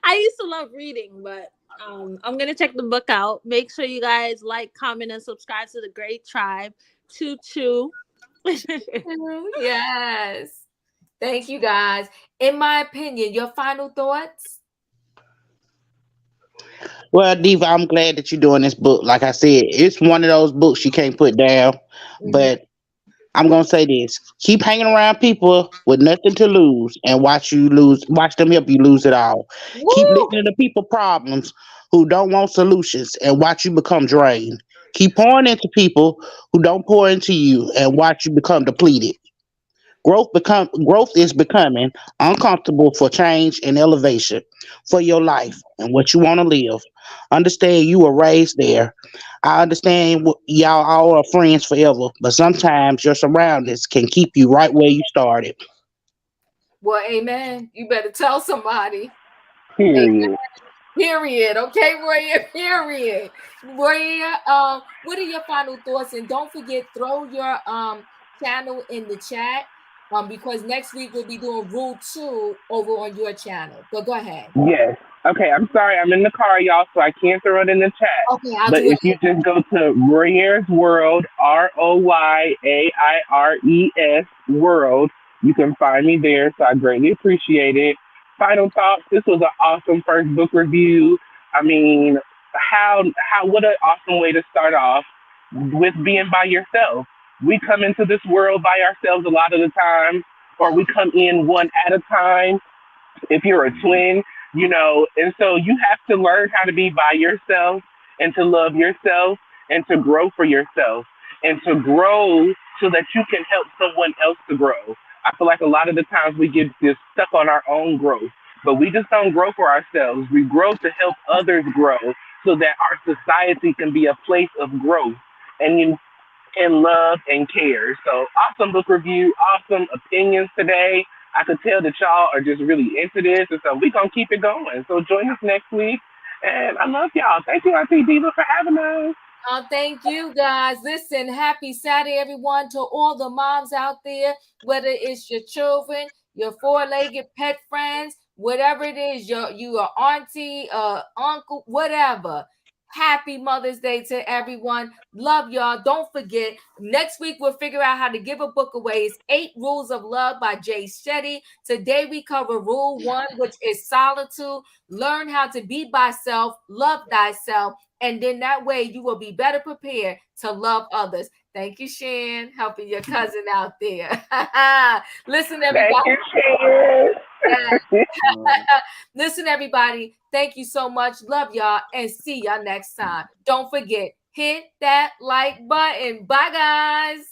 I used to love reading, but I'm gonna check the book out. Make sure you guys like, comment, and subscribe to the Great Tribe. Choo choo. Yes. Thank you guys. In my opinion, your final thoughts? Well, Diva, I'm glad that you're doing this book. Like I said, it's one of those books you can't put down. Mhm. But I'm gonna say this: keep hanging around people with nothing to lose, and watch them help you lose it all. Keep Woo! listening to people problems who don't want solutions, and watch you become drained. Keep pouring into people who don't pour into you, and watch you become depleted. Growth is becoming uncomfortable for change and elevation for your life and what you want to live. Understand you were raised there. I understand y'all all are friends forever, but sometimes your surroundings can keep you right where you started. Well, amen. You better tell somebody. Period. Period. Okay, Roya. Period. Roya, what are your final thoughts? And don't forget, throw your channel in the chat. Because next week we'll be doing rule 2 over on your channel. But go ahead. Yes. Okay, I'm sorry. I'm in the car, y'all, so I can't throw it in the chat. Okay, I'll But do it if you just go to Royer's World, ROYAIRES World, you can find me there. So I greatly appreciate it. Final thoughts. This was an awesome first book review. I mean, what an awesome way to start off with being by yourself. We come into this world by ourselves a lot of the time, or we come in one at a time if you're a twin, and so you have to learn how to be by yourself and to love yourself and to grow for yourself and to grow so that you can help someone else to grow. I feel like a lot of the times we get just stuck on our own growth, but we just don't grow for ourselves. We grow to help others grow so that our society can be a place of growth. And and love and care. So awesome book review, awesome opinions today. I could tell that y'all are just really into this, and so we're gonna keep it going. So join us next week, and I love y'all. Thank you, Auntie Diva, for having us. Thank you guys. Listen, happy Saturday, everyone, to all the moms out there, whether it's your children, your four-legged pet friends, whatever it is, your auntie, uncle, whatever. Happy Mother's Day to everyone. Love y'all. Don't forget, next week we'll figure out how to give a book away. It's 8 Rules of Love by Shetty. Today we cover Rule 1, which is solitude. Learn how to be by self, love thyself, and then that way you will be better prepared to love others. Thank you, Shan, helping your cousin out there. Listen, Thank everybody. you, Shan. Yeah. Listen, everybody. Thank you so much. Love y'all and see y'all next time. Don't forget, hit that like button. Bye, guys.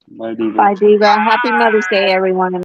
Bye, Diva. Bye, Diva. Happy Mother's Day, Bye. everyone.